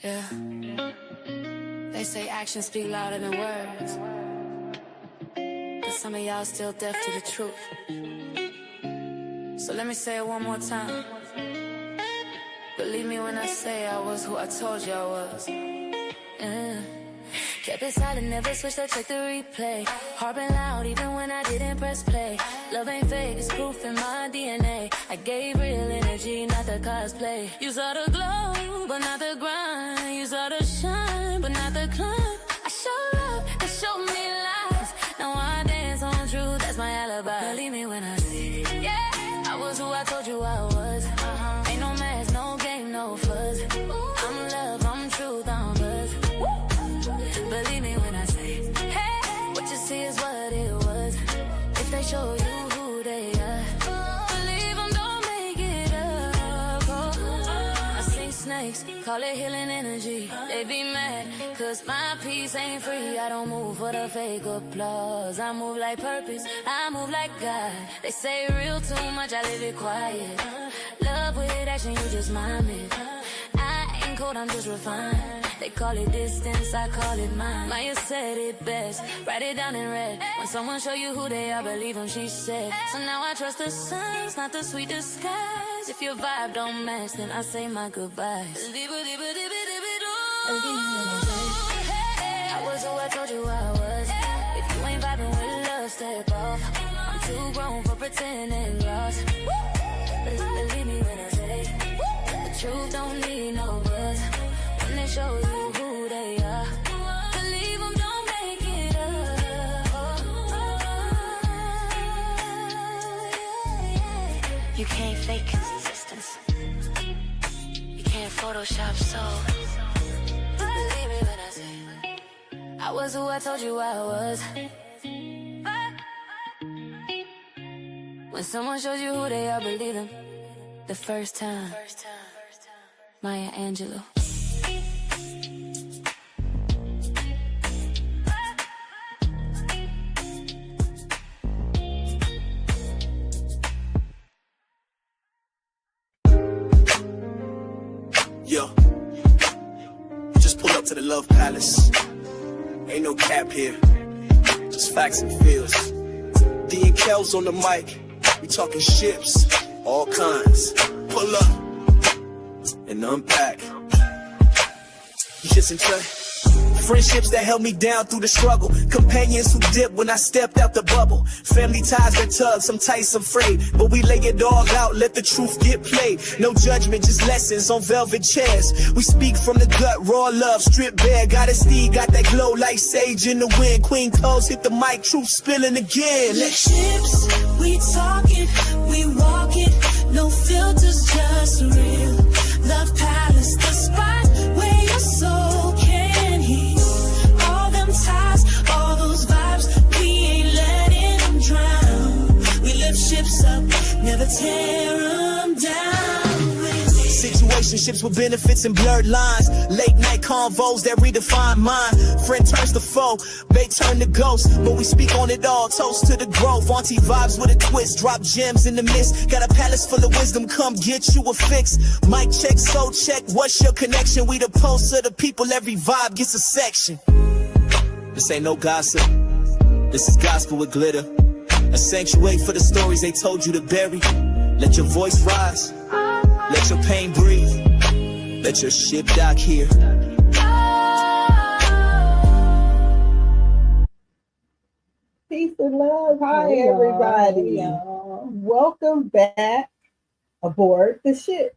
Yeah. They say actions speak louder than words, but some of y'all still deaf to the truth. So let me say it one more time. Believe me when I say I was who I told you I was. Yeah. Kept it silent, never switched up, check the replay. Heart been loud even when I didn't press play. Love ain't fake, it's proof in my DNA. I gave real energy, not the cosplay. You saw the glow, but not the grind. You saw the shine, but not the climb. I showed up, they showed me lies. Now I dance on truth, that's my alibi. Believe me when I say, yeah, I was who I told you I was. Ain't no mask, no game, no fuzz. I'm love, I'm truth, I'm buzz. Believe me when I say, hey, what you see is what it was. If they show you who they are, believe them, don't make it up. I see snakes, call it healing energy. They be mad, cause my peace ain't free. I don't move for the fake applause. I move like purpose, I move like God. They say real too much, I live it quiet. Love with action, you just mind me. I ain't cold, I'm just refined. They call it distance, I call it mine. Maya said it best, write it down in red. When someone show you who they are, believe them, she said. So now I trust the signs, not the sweet disguise. If your vibe don't match, then I say my goodbyes. I was who I told you I was. If you ain't vibing with love, step off. I'm too grown for pretending lost. Believe me when I say the truth don't need no buzz. When they show you who they are, believe them, don't make it up. You can't fake consistency. You can't Photoshop soul. Believe me when I say I was who I told you I was. When someone shows you who they are, believe them the first time. Maya Angelou. Yo, just pull up to the Love Palace. Ain't no cap here, just facts and feels. D and KELLZ on the mic. We talking ships, all kinds. Pull up and unpack. You just in touch. Friendships that held me down through the struggle. Companions who dipped when I stepped out the bubble. Family ties that tug, some tight, some frayed. But we lay it all out, let the truth get played. No judgment, just lessons on velvet chairs. We speak from the gut, raw love, stripped bare. Got a steed, got that glow like sage in the wind. Queen KELLZ hit the mic, truth spilling again. Ships, we talking, we walking. No filters, just real. Love Palace, the spot where your soul can heal. All them ties, all those vibes, we ain't letting them drown. We lift ships up, never tear them down. Situationships with benefits and blurred lines. Late night convos that redefine mind. Friend turns to foe, they turn to ghost. But we speak on it all, toast to the growth. Auntie vibes with a twist, drop gems in the mist. Got a palace full of wisdom, come get you a fix. Mic check, soul check, what's your connection? We the pulse of the people, every vibe gets a section. This ain't no gossip, this is gospel with glitter. A sanctuary for the stories they told you to bury. Let your voice rise, let your pain breathe, let your ship dock here. Peace and love. Hi, everybody. Welcome back aboard the ships.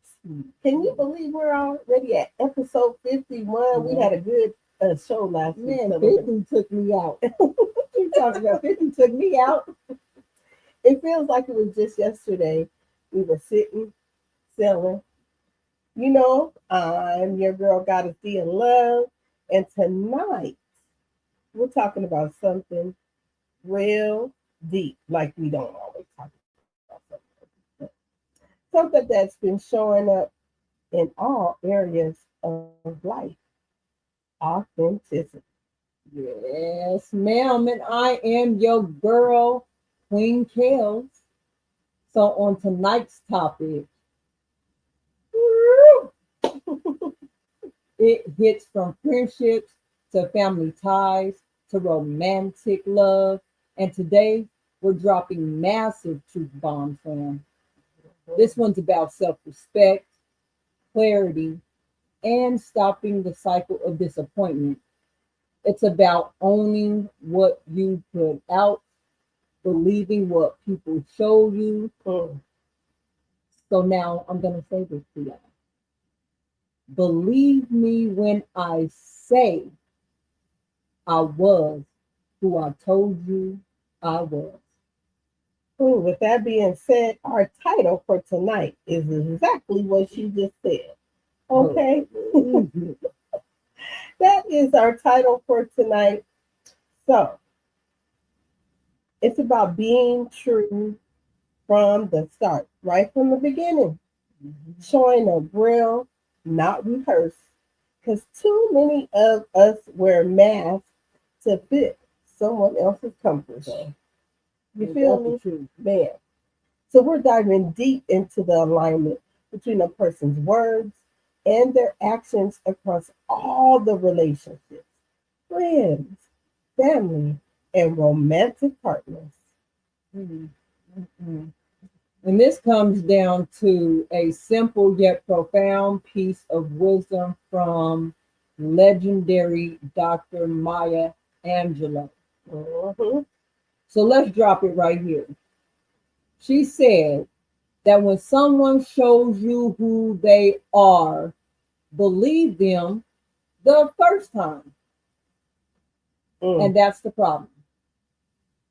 Can you believe we're already at episode 51? We had a good show last week. Man, 50 took me out. You talking about 50 took me out? It feels like it was just yesterday. We were sitting, selling. You know, I'm your girl, GODDESSDEEOFLUV, and tonight we're talking about something real deep, like we don't always talk about something that's been showing up in all areas of life. Authenticity. Yes, ma'am, and I am your girl, Queen KELLZ. So on tonight's topic, It hits from friendships to family ties to romantic love. And today we're dropping massive truth bombs, fam. This one's about self respect, clarity, and stopping the cycle of disappointment. It's about owning what you put out, believing what people show you. Mm. So now I'm going to say this to y'all. Believe me when I say I was who I told you I was. Ooh, with that being said, our title for tonight is exactly what she just said. Okay, Mhm. that is our title for tonight. So it's about being true from the start, right from the beginning, showing a real, not rehearsed, because too many of us wear masks to fit someone else's comfort zone. You feel me? True. Man. So we're diving deep into the alignment between a person's words and their actions across all the relationships, friends, family, and romantic partners. Mhm. Mhm. And this comes down to a simple yet profound piece of wisdom from legendary Dr. Maya Angelou. Mhm. So let's drop it right here. She said that when someone shows you who they are, believe them the first time. Mm. And that's the problem.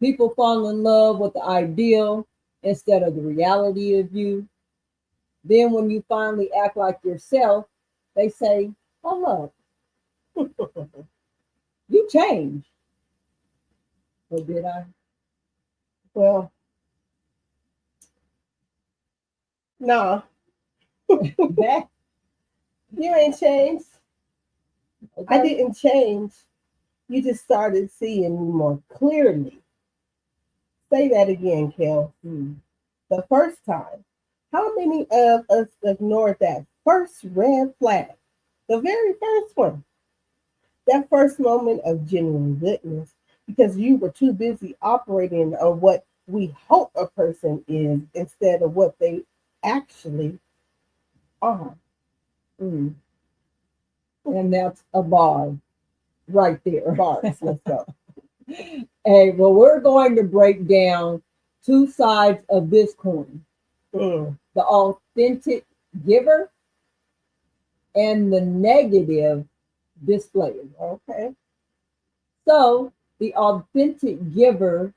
People fall in love with the ideal instead of the reality of you. Then when you finally act like yourself, they say, "Oh look, you changed." But did I? Well, nah, That you ain't changed. I okay? didn't change. You just started seeing me more clearly. Say that again, Kel. Hmm. The first time. How many of us ignored that first red flag? The very first one. That first moment of genuine goodness because you were too busy operating on what we hope a person is instead of what they actually are. Hmm. And that's a bar right there. Bars, let's go. Hey, well, we're going to break down two sides of this coin: Mm, the authentic giver and the negative displayer. okay. So, the authentic giver,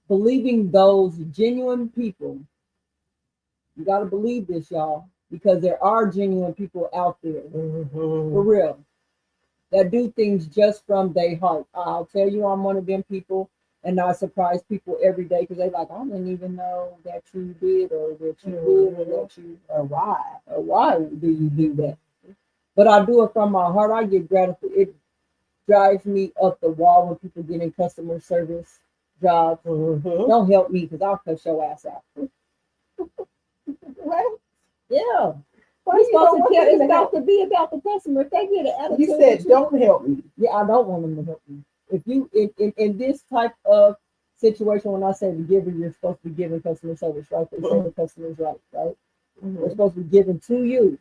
believing those genuine people, you got to believe this, y'all, because there are genuine people out there, for Mhm. real, that do things just from their heart. I'll tell you, I'm one of them people, and I surprise people every day because they like, I didn't even know that you did, or that you did, or that you, or why do you do that? But I do it from my heart. I get gratitude. It drives me up the wall when people get in customer service jobs. Mhm. Don't help me because I'll cuss your ass out. What? Yeah. Why You're you don't supposed to want care. them It's to about help? to be about the customer. If they get an attitude, You said, with you, don't help me. yeah, I don't want them to help me. If you in this type of situation, when I say the giver, you're supposed to be giving customer service, right? They say the customer's right, right? We're Mhm. supposed to be giving to you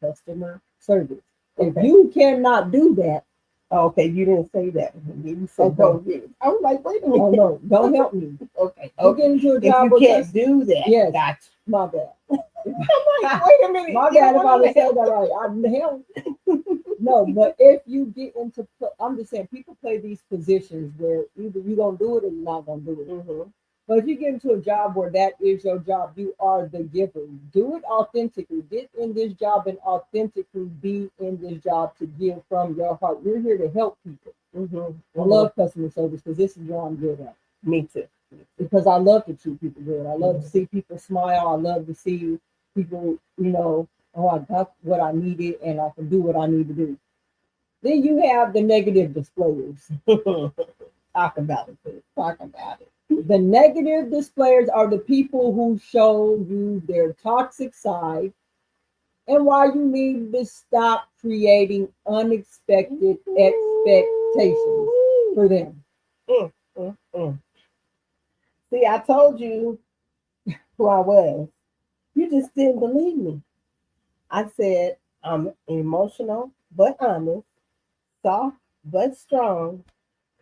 customer service. If Okay. you cannot do that, Oh, okay, you didn't say that. You said okay. don't get it. I was like, wait a minute. Oh no, don't help me. Okay. You get into a If job you with can't us, do that, yes, gotcha. my bad. I'm like, wait a minute. My You bad don't if I want didn't them say to that help. right. I help. No, but if you get into, I'm just saying, people play these positions where either you're gonna do it or you're not gonna do it. Mhm. But if you get into a job where that is your job, you are the giver. Do it authentically. Get in this job and authentically be in this job to give from your heart. We're here to help people. Mhm. I love customer service because this is what I'm good at. Me too. Because I love to treat people good. I love to see people smile. I love to see people, oh, I got what I needed and I can do what I need to do. Then you have the negative displayers. Talk about it. Sis. Talk about it. The negative displayers are the people who show you their toxic side and why you need to stop creating unexpected expectations for them. Mm, mm, mm. See, I told you who I was. You just didn't believe me. I said I'm emotional but honest, soft but strong,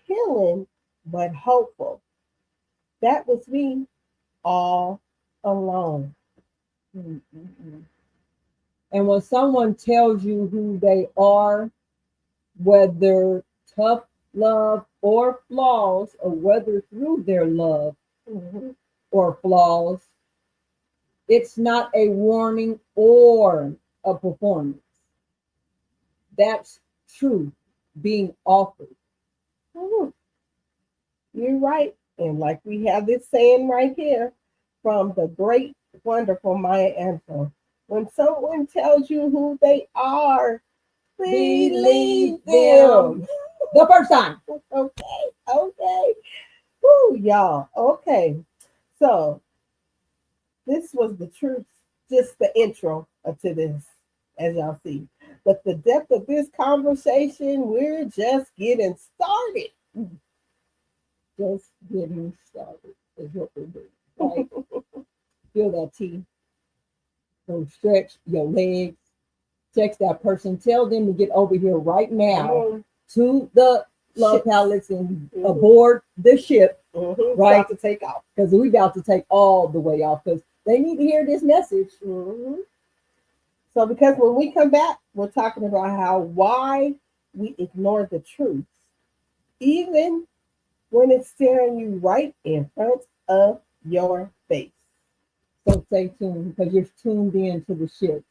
healing but hopeful. That was me all along. Mm, mm, mm. And when someone tells you who they are, whether tough love or flaws, or whether through their love Mhm. or flaws, it's not a warning or a performance. That's truth being offered. Mhm. You're right. And like we have this saying right here from the great, wonderful Maya Angelou, when someone tells you who they are, believe them. The first time. Okay, okay. Woo, y'all. Okay. So this was the truth, just the intro to this, as y'all see. But the depth of this conversation, we're just getting started. Just getting started is what we're doing. Right? Feel that tea. Go stretch your legs. Text that person. Tell them to get over here right now to the Love Ship. Palace and aboard the ship. Right? About to take off. Because we about to take all the way off because they need to hear this message. So because when we come back, we're talking about why we ignore the truth, even when it's staring you right in front of your face. So stay tuned because you're tuned in to the ship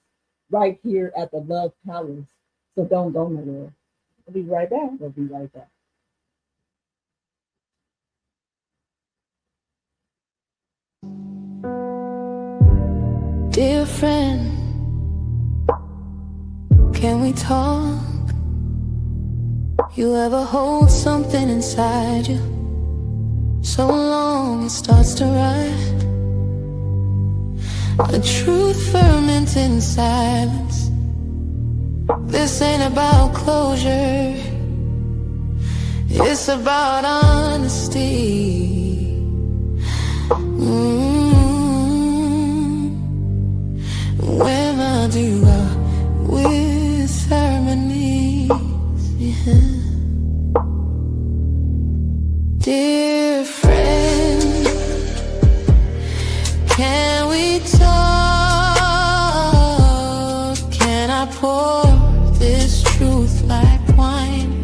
right here at the Love Palace. So don't go nowhere. We'll be right back. We'll be right back. Dear friend, can we talk? You ever hold something inside you so long it starts to rot? A truth fermented in silence. This ain't about closure, it's about honesty. When I do with harmonies, yeah. Dear friend, can we talk? Can I pour this truth like wine?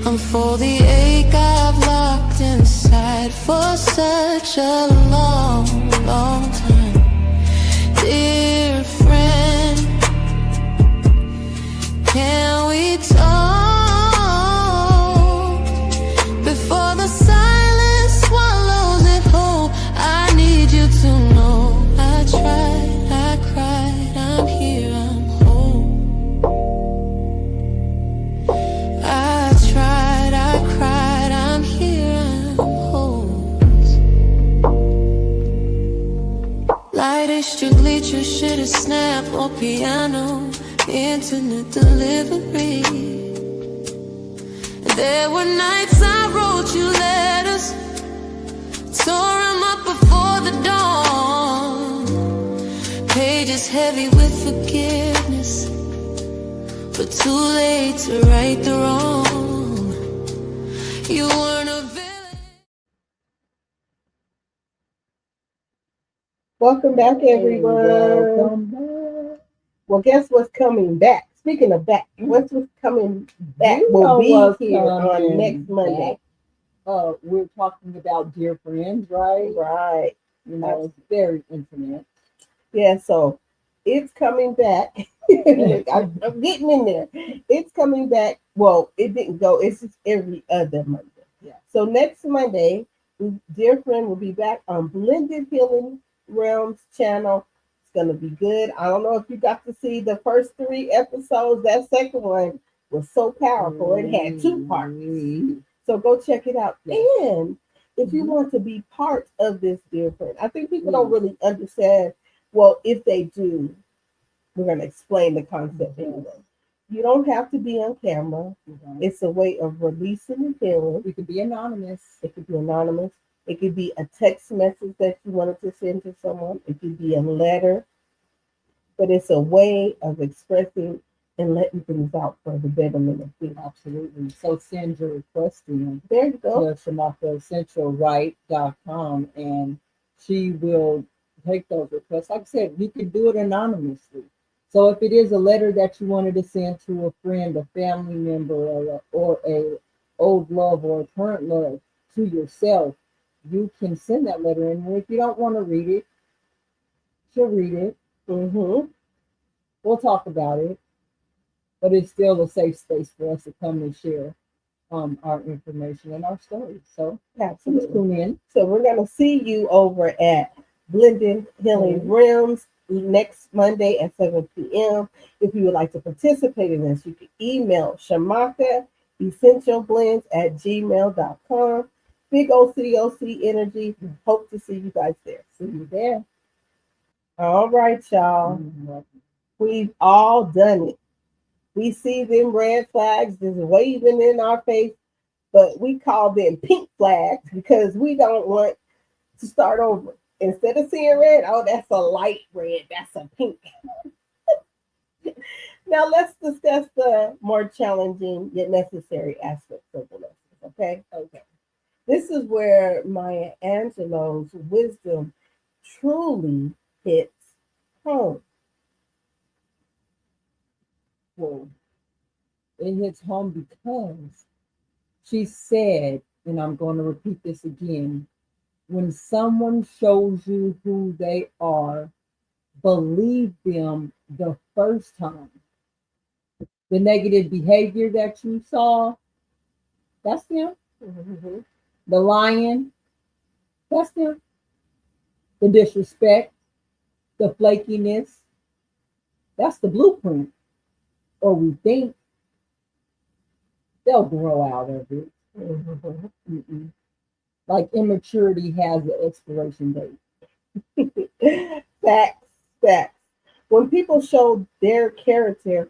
Unfold the ache I've locked inside for such a long, long time. Dear friend, can we talk before the silence swallows it whole? I need you to know I tried, I cried, I'm here, I'm whole. I tried, I cried, I'm here, I'm whole. Light extra bleacher, shit a snap or piano, internet delivery. There were nights I wrote you letters, tore them up before the dawn. Pages heavy with forgiveness, but too late to right the wrong. You weren't a villain. Welcome back, everyone. Welcome back. Well, guess what's coming back? Speaking of back, what's coming back You will know be what's here on coming next Monday. We're talking about dear friends, right? Right. You know, it's very intimate. Yeah, so it's coming back. I'm getting in there. It's coming back. Well, it didn't go. It's just every other Monday. Yeah. So next Monday, dear friend will be back on Blended Healing Realms channel. It's gonna be good. I don't know if you got to see the first 3 episodes. That second one was so powerful. It had 2 parts. So go check it out. And if you want to be part of this, dear friend, I think people don't really understand. Well, if they do, We're going to explain the concept anyway. You don't have to be on camera. It's a way of releasing and healing. You could be anonymous. It could be anonymous. It could be a text message that you wanted to send to someone. It could be a letter. But it's a way of expressing and letting things out for the betterment of people. Absolutely. So send your request in There you go. to ShamakhaEssentialRight.com and she will take those requests. Like I said, you can do it anonymously. So if it is a letter that you wanted to send to a friend, a family member, or a old love or a current love to yourself, you can send that letter in. And if you don't want to read it, she'll read it. Mm-hmm. We'll talk about it, but it's still a safe space for us to come and share our information and our stories. So Absolutely. tune in. So we're going to see you over at Blending Healing Realms next Monday at 7 p.m. If you would like to participate in this, you can email ShamakhaEssentialBlends@gmail.com. Big OCOC energy. Hope to see you guys there. See you there. All right, y'all. We've all done it. We see them red flags just waving in our face, but we call them pink flags because we don't want to start over. Instead of seeing red, oh, that's a light red, that's a pink. Now let's discuss the more challenging yet necessary aspects of the lessons, okay? Okay. This is where Maya Angelou's wisdom truly hits home. Well, it hits home because she said, and I'm going to repeat this again, when someone shows you who they are, believe them the first time. The negative behavior that you saw, that's them. Mm-hmm. The lying, that's them. The disrespect, the flakiness, that's the blueprint. Or we think they'll grow out of it. Mm-hmm. Like immaturity has an expiration date. Facts. When people show their character,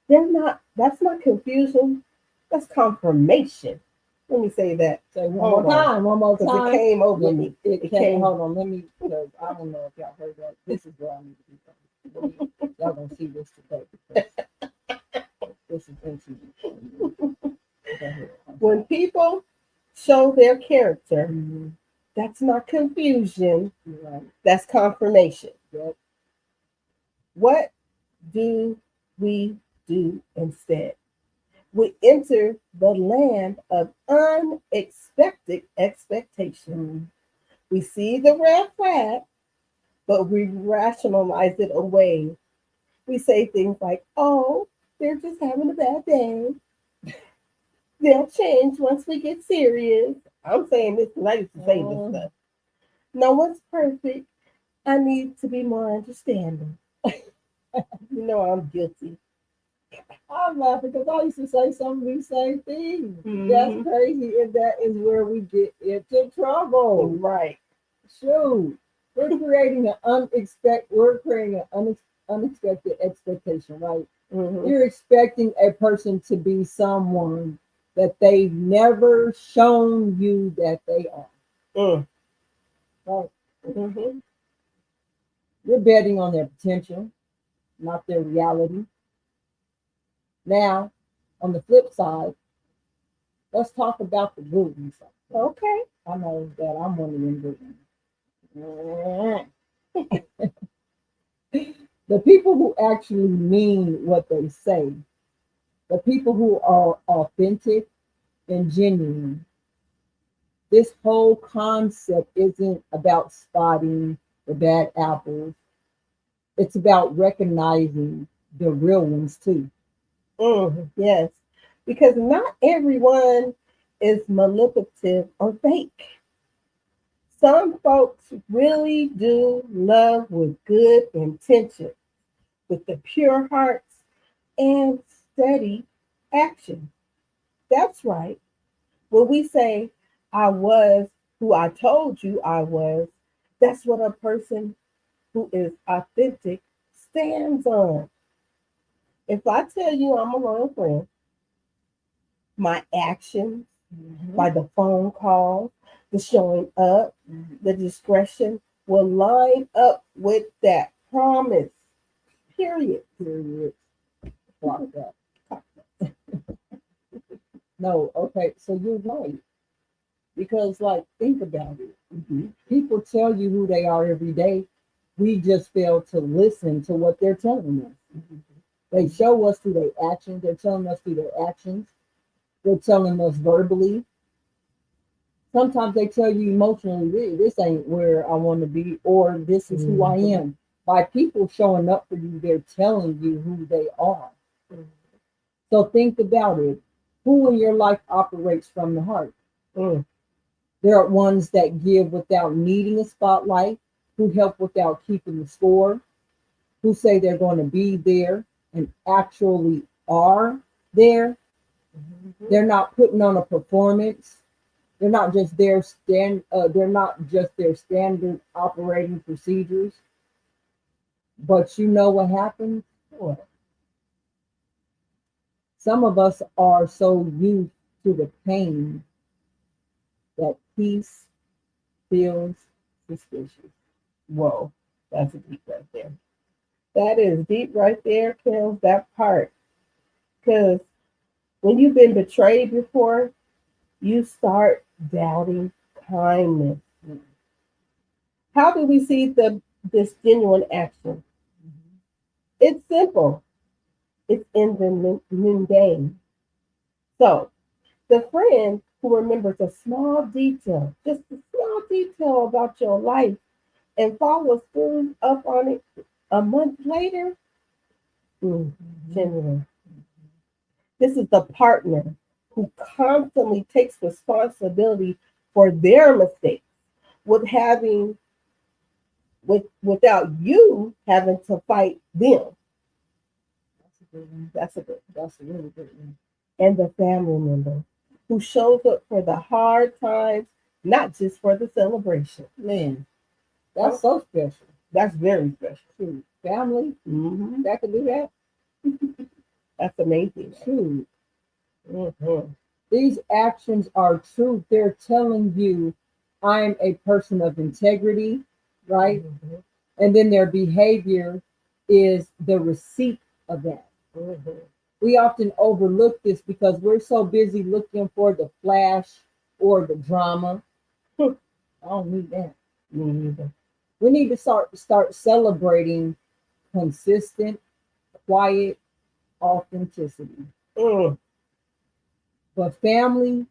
that's not confusion, that's confirmation. Let me say that. Say one more time. It came over me. It came. Hold on, let me, because I don't know if y'all heard that. This is where I need to be. Y'all gonna see this today. This is interesting. When people show their character, that's not confusion. Right. That's confirmation. Yep. What do we do instead? We enter the land of unexpected expectation. We see the red flag, but we rationalize it away. We say things like, oh, they're just having a bad day. They'll change once we get serious. I'm saying this because I used to say this stuff. No one's perfect. I need to be more understanding. You know I'm guilty. I'm laughing because I used to say some of these same things. That's crazy, and that is where we get into trouble. Right. Shoot. We're creating an unexpected expectation, right? You're expecting a person to be someone that they've never shown you that they are. Right? You're betting on their potential, not their reality. Now, on the flip side, let's talk about the good ones. Okay. I know that I'm one of them good ones. The people who actually mean what they say, the people who are authentic and genuine. This whole concept isn't about spotting the bad apples. It's about recognizing the real ones too. Yes, because not everyone is manipulative or fake. Some folks really do love with good intention, with the pure hearts and steady action. That's right. When we say, I was who I told you I was, that's what a person who is authentic stands on. If I tell you I'm a loyal friend, my actions, by the phone calls, the showing up, the discretion will line up with that promise. Period. Period. Block that. No, okay, so you're right. Because, like, think about it. People tell you who they are every day. We just fail to listen to what they're telling us. They show us through their actions. They're telling us through their actions. They're telling us verbally. Sometimes they tell you emotionally, this ain't where I want to be, or this is who I am. By people showing up for you, they're telling you who they are. So think about it. Who in your life operates from the heart? There are ones that give without needing a spotlight, who help without keeping the score, who say they're going to be there and actually are there. They're not putting on a performance. They're not just their standard operating procedures. But you know what happens? What? Some of us are so used to the pain that peace feels suspicious. Whoa, that's deep right there. That is deep right there, KELZ, that part. Because when you've been betrayed before, you start doubting kindness. How do we see this genuine action? It's simple. It's in the mundane. So, the friend who remembers a small detail, just a small detail about your life, and follows through up on it a month later, genuine. This is the partner who constantly takes responsibility for their mistakes without you having to fight them. That's a really good one. And the family member who shows up for the hard times, not just for the celebration. Man, that's so special. That's very special. True. Family, that can do that. That's amazing. True. These actions are true. They're telling you, I'm a person of integrity, right? And then their behavior is the receipt of that. We often overlook this because we're so busy looking for the flash or the drama. I don't need that. Me neither. We need to start celebrating consistent, quiet authenticity. But family,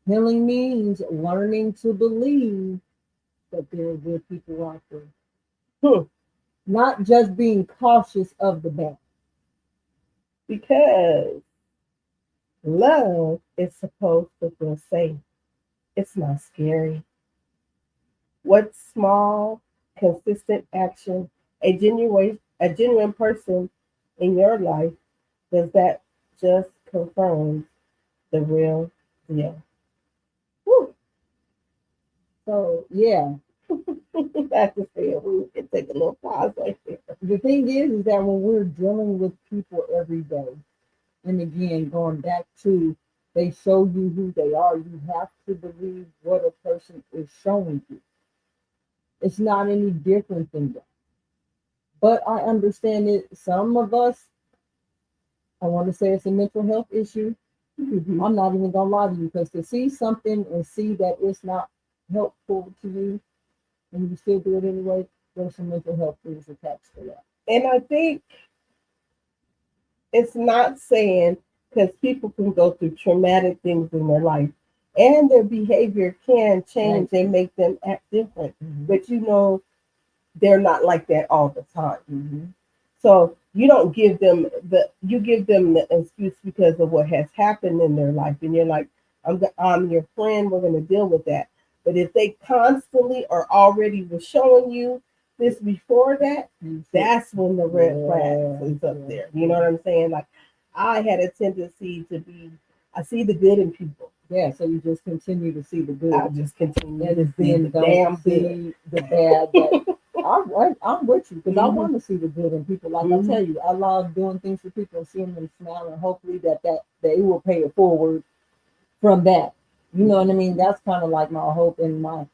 healing means learning to believe that there are good people out there. Not just being cautious of the bad. Because love is supposed to feel safe. It's not scary. What small, consistent action, a genuine person in your life, does that just confirm the real deal? Woo. So yeah. That's to say, we can take a little pause right there. The thing is that when we're dealing with people every day, and again, going back to they show you who they are, you have to believe what a person is showing you. It's not any different than that. But I understand it. Some of us, I want to say it's a mental health issue. I'm not even going to lie to you, because to see something and see that it's not helpful to you, and you still do it anyway, there's some mental health things attached to that. And I think it's not saying, because people can go through traumatic things in their life and their behavior can change and make them act different. But you know, they're not like that all the time. So you don't give them you give them the excuse because of what has happened in their life. And you're like, I'm your friend, we're going to deal with that. But if they constantly or already were showing you this before that, that's when the red flag is up there. You know what I'm saying? Like, I had a tendency to I see the good in people. Yeah, so you just continue to see the good. I just continue to see then the damn see good. the bad I'm with you because I Mhm. want to see the good in people. Like I tell you, I love doing things for people and seeing them smile, and hopefully that they will pay it forward from that. You know what I mean? That's kind of like my hope and my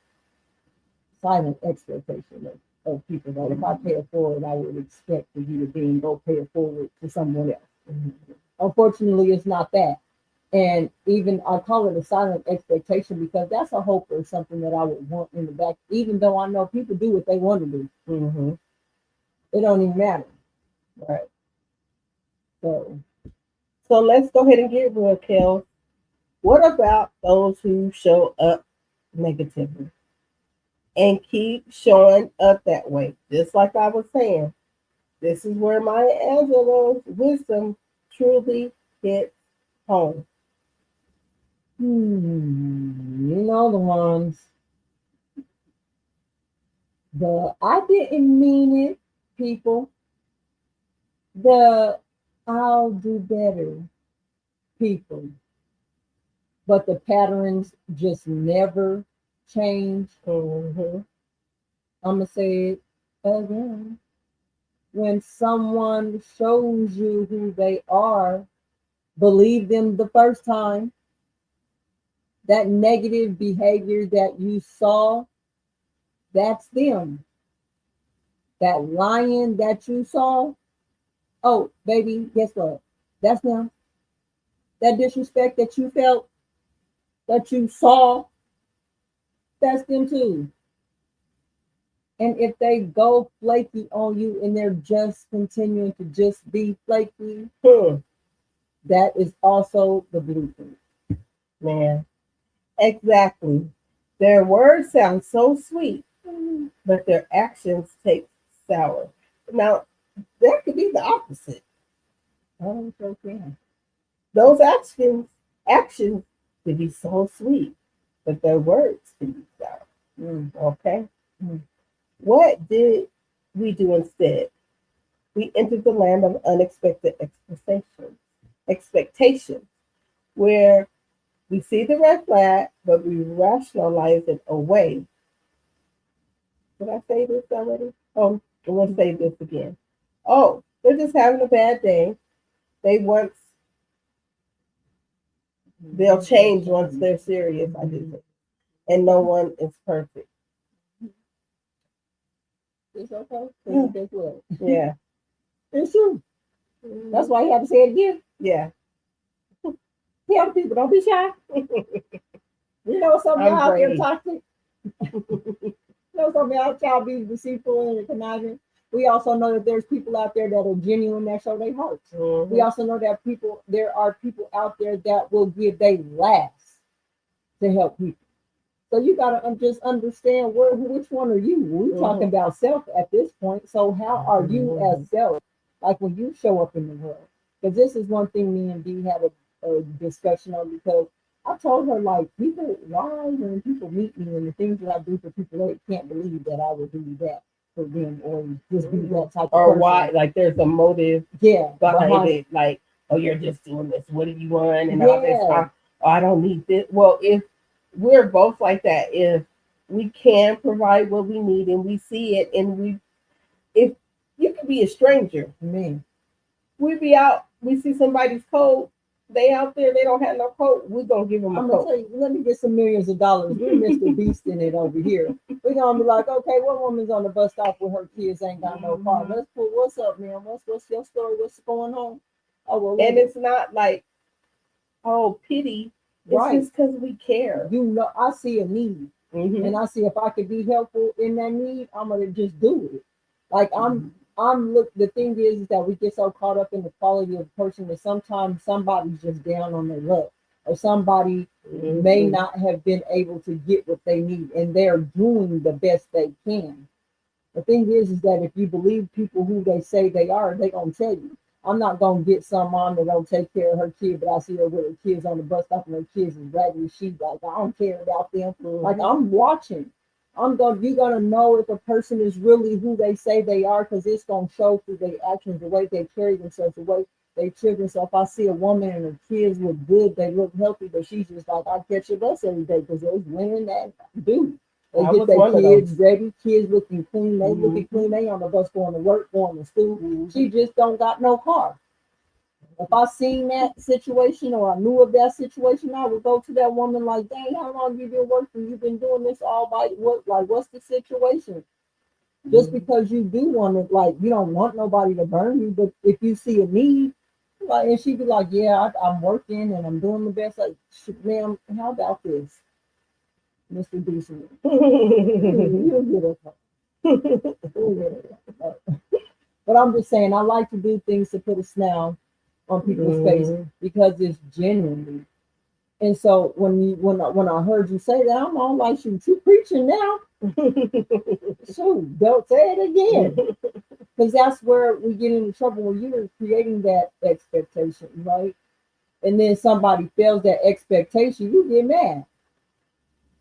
silent expectation of people. That if I pay it forward, I would expect for you to then go pay it forward to someone else. Unfortunately, it's not that. And even I call it a silent expectation because that's a hope or something that I would want in the back, even though I know people do what they want to do. Mm-hmm. It don't even matter. Right. So So let's go ahead and get real, Kel. What about those who show up negatively and keep showing up that way? Just like I was saying, this is where Maya Angelou's wisdom truly hits home. you know the ones. The I didn't mean it, people. The I'll do better, people. But the patterns just never change. Mm-hmm. I'm gonna say it again. When someone shows you who they are, believe them the first time. That negative behavior that you saw, that's them. That lion that you saw, oh, baby, guess what? That's them. That disrespect that you felt, that you saw, that's them too. And if they go flaky on you and they're just continuing to just be flaky, that is also the blueprint. Man, exactly. Their words sound so sweet, but their actions taste sour. Now, that could be the opposite. Oh, so can. Those actions could be so sweet, but their words can be sour. Okay? Mm. What did we do instead? We entered the land of unexpected expectations, where we see the red flag, but we rationalize it away. Did I say this already? Oh, I'm going to say this again. Oh, they're just having a bad day. They once They'll change once they're serious. I do think, and no one is perfect. It's okay. Guess what? Yeah, It's true. That's why you have to say it again. yeah. Tell the people, don't be shy. You know some of y'all out there toxic. You know some of y'all be deceitful and conniving. We also know that there's people out there that are genuine that show their hearts. Mm-hmm. We also know that there are people out there that will give their last to help people. So you gotta just understand which one are you? We're talking about self at this point. So how are you as self? Like when you show up in the world? Because this is one thing me and Dee had a discussion on because I told her like why when people meet me and the things that I do for people, they can't believe that I would do that for them or just be that type of or person. why like there's a motive behind it, like, oh, you're just doing this, what do you want, and all this. I don't need this. Well, if we're both like that, if we can provide what we need and we see it, and if you could be a stranger, man, we be out, we see somebody's coat, they out there, they don't have no coat, we're gonna give them a coat. Tell you, let me get some millions of dollars. We're Mr. Beast in it over here. We're gonna be like, okay, what woman's on the bus stop with her kids ain't got no car? Let's pull. What's up, man? What's your story? What's going on? Oh well, and it's not like, oh, pity. It's just because we care. You know, I see a need, and I see if I could be helpful in that need, I'm gonna just do it. Like the thing is that we get so caught up in the quality of the person that sometimes somebody's just down on their luck, or somebody may not have been able to get what they need, and they're doing the best they can. The thing is that if you believe people who they say they are, they're gonna tell you. I'm not gonna get some mom that don't take care of her kid, but I see her with her kids on the bus stop and her kids is raggedy sheep. Like I don't care about them. Like I'm watching. You're gonna know if a person is really who they say they are because it's gonna show through their actions, the way they carry themselves, the way they children. So if I see a woman and her kids look good, they look healthy, but she's just like I catch a bus every day because there's women that do. They I get was their one of kids those. ready, kids looking clean, they Mm-hmm. looking clean, they on the bus going to work, going to school. Mm-hmm. She just don't got no car. If I seen that situation or I knew of that situation, I would go to that woman like, dang, how long you been working? You've been doing this all by what? Like, what's the situation? Just because you do want to, like, you don't want nobody to burn you, but if you see a need, like, and she'd be like, yeah, I'm working and I'm doing the best. Like, ma'am, how about this, Mr. Decent? You'll get a car. You'll get a car. But I'm just saying, I like to do things to put a smile on people's face because it's genuinely. And so when I heard you say that, I'm all like, shoot, you preaching now. Shoot, don't say it again. Because that's where we get into trouble when you're creating that expectation, right? And then somebody fails that expectation, you get mad.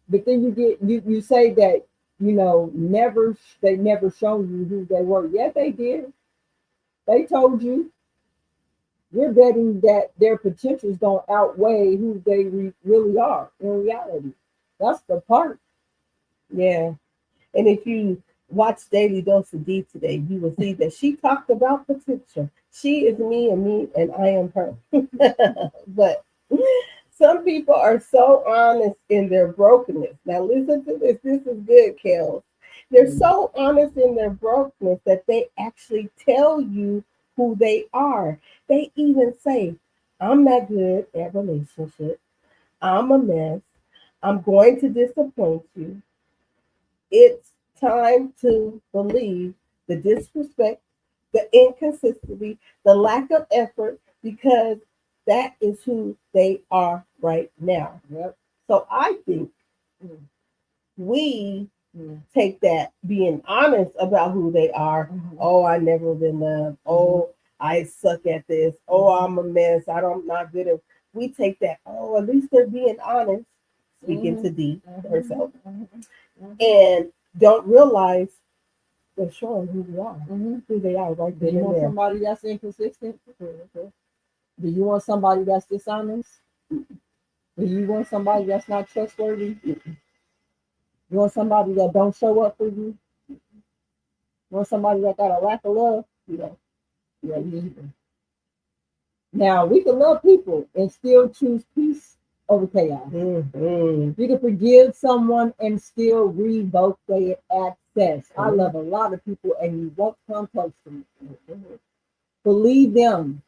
But then you say that, they never shown you who they were. Yeah, they did. They told you. You're betting that their potentials don't outweigh who they really are in reality. That's the part. Yeah. And if you watch Daily Dose of D today, you will see that she talked about potential. She is me and I am her. But some people are so honest in their brokenness. Now listen to this. This is good, KELZ. They're so honest in their brokenness that they actually tell you who they are. They even say, I'm not good at relationships. I'm a mess. I'm going to disappoint you. It's time to believe the disrespect, the inconsistency, the lack of effort, because that is who they are right now. Yep. So I think we Mm. take that being honest about who they are. Mhm. Oh, I never been loved. Oh, I suck at this. Oh, I'm a mess. I'm not good at. We take that. Oh, at least they're being honest. Speaking to D herself, and don't realize they're showing who they are right Do then you and want there. somebody that's inconsistent? Do you want somebody that's dishonest? Do you want somebody that's not trustworthy? You want somebody that don't show up for you? You want somebody that got a lack of love? Yeah, neither. Now we can love people and still choose peace over chaos. Mm-hmm. You can forgive someone and still revoke their access. I love a lot of people and you won't come close to me. Believe them.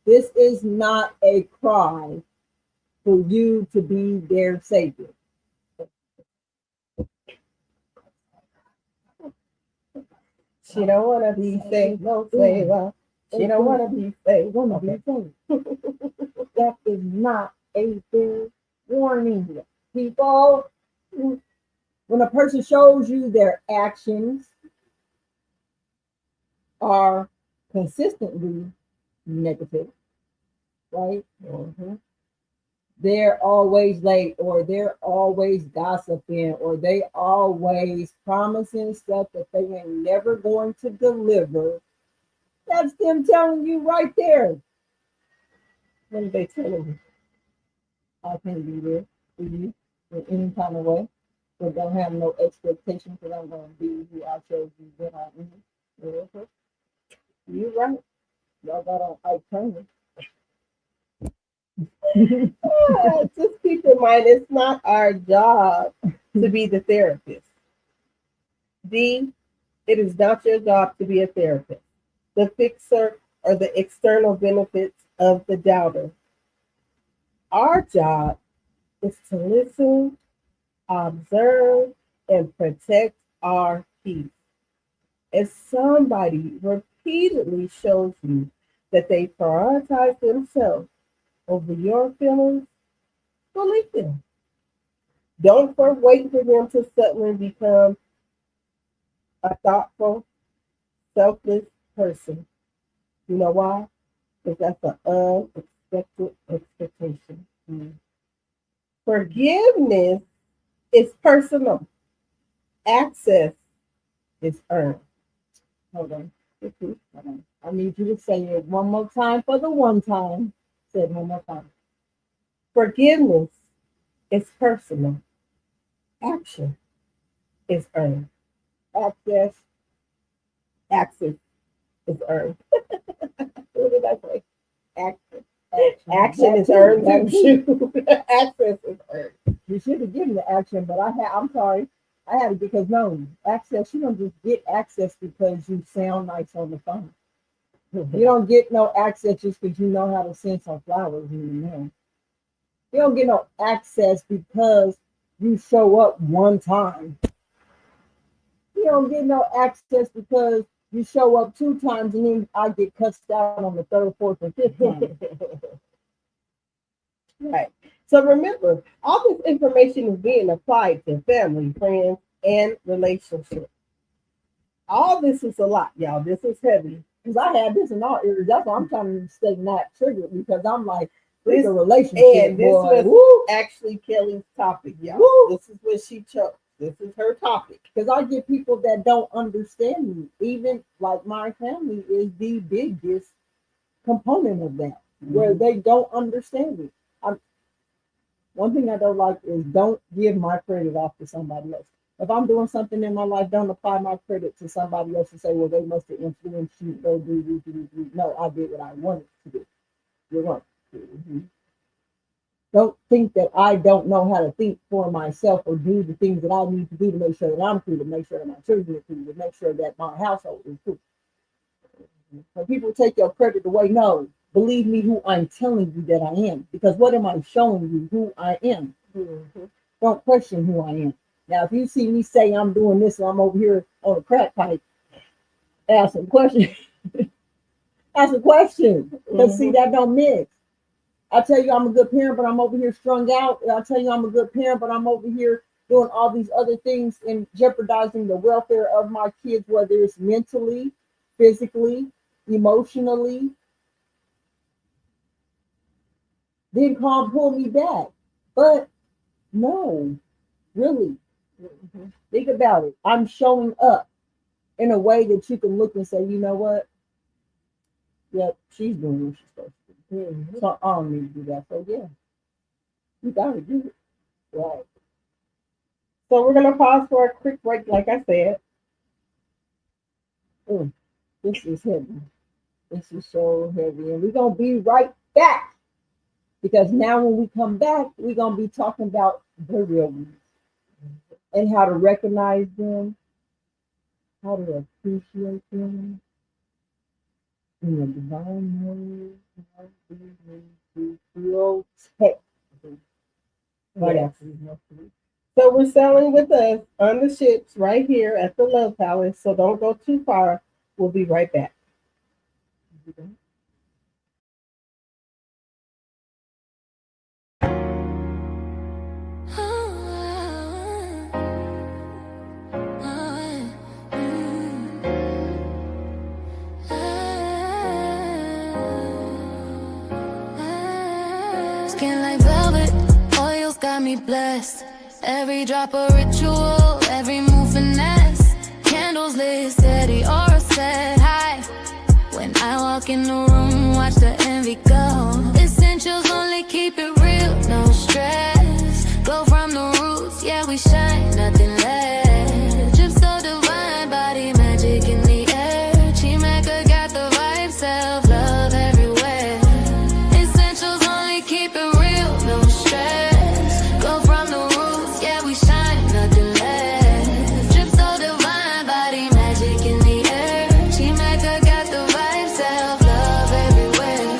This is not a cry for you to be their savior. She don't want to be saved, no savior. She don't want to be saved. That is not a fair warning. People, when a person shows you their actions are consistently negative, right? They're always late, or they're always gossiping, or they always promising stuff that they ain't never going to deliver. That's them telling you right there. What are they telling you? I can't be there for you in any kind of way, but don't have no expectation because I'm going to be who I chose you that I am. You're right. Y'all got on Ike Turner. Just keep in mind, it's not our job to be the therapist. D, it is not your job to be a therapist, the fixer, or the external benefits of the doubter. Our job is to listen, observe, and protect our peace. If somebody repeatedly shows you that they prioritize themselves over your feelings, believe them. Don't wait for them to suddenly become a thoughtful, selfless person. You know why? Because that's an unexpected expectation. Forgiveness is personal. Access is earned. Hold on. Hold on. I need you to say it one more time for the one time. Say it one more time. Forgiveness is personal. Action is earned. Access Is earned. What did I say? action. Action is That's earned it. too. Access is earned. You should have given the action, but I'm sorry. I had it because no, access, you don't just get access because you sound nice on the phone. You don't get no access just because you know how to send some flowers in the mail. You don't get no access because you show up one time. You don't get no access because you show up 2 times and then I get cussed out on the 3rd, 4th, and 5th time. Right. So remember, all this information is being applied to family, friends, and relationships. All this is a lot, y'all. This is heavy. Because I had this in all areas. That's why I'm trying to stay not triggered because I'm like, This- this a relationship. And this boy. was Woo! actually Kelly's topic, y'all. Woo! This is what she chose. This is her topic. Because I get people that don't understand me. Even like my family is the biggest component of that, where they don't understand me. One thing I don't like is don't give my credit off to somebody else. If I'm doing something in my life, don't apply my credit to somebody else and say, well, they must have influenced you. Go do. No, I did what I wanted to do. You're right. Don't think that I don't know how to think for myself or do the things that I need to do to make sure that I'm cool, to make sure that my children are cool, to make sure that my household is cool. When people take your credit away, no, believe me who I'm telling you that I am. Because what am I showing you? Who I am. Don't question who I am. Now, if you see me say I'm doing this and I'm over here on a crack pipe, ask some questions. Ask a question. Because see, that don't mix. I tell you I'm a good parent, but I'm over here strung out. I tell you I'm a good parent, but I'm over here doing all these other things and jeopardizing the welfare of my kids, whether it's mentally, physically, emotionally. Then come pull me back. But no, really. Think about it. I'm showing up in a way that you can look and say, you know what? Yep, she's doing what she's supposed to do. So I don't need to do that. So yeah, you gotta do it. Right. So we're gonna pause for a quick break, like I said. This is heavy. This is so heavy. And we're gonna be right back. Because now when we come back, we're gonna be talking about the real ones. And how to recognize them, how to appreciate them, in the divine way, how to protect them. What else? So we're sailing with us on the ships right here at the Love Palace. So don't go too far. We'll be right back. Skin like velvet, oils got me blessed. Every drop a ritual, every move finesse. Candles lit steady, aura set high. When I walk in the room, watch the envy go. Essentials only keep it real, no stress. Glow from the roots, yeah we shine, nothing less. Drip so divine, body magic in the air. Chimeka got the vibe, self-love everywhere. Essentials only keep it real, no stress. Glow from the roots, yeah we shine, nothing less. Drip so divine, body magic in the air. Chimeka got the vibe, self-love everywhere.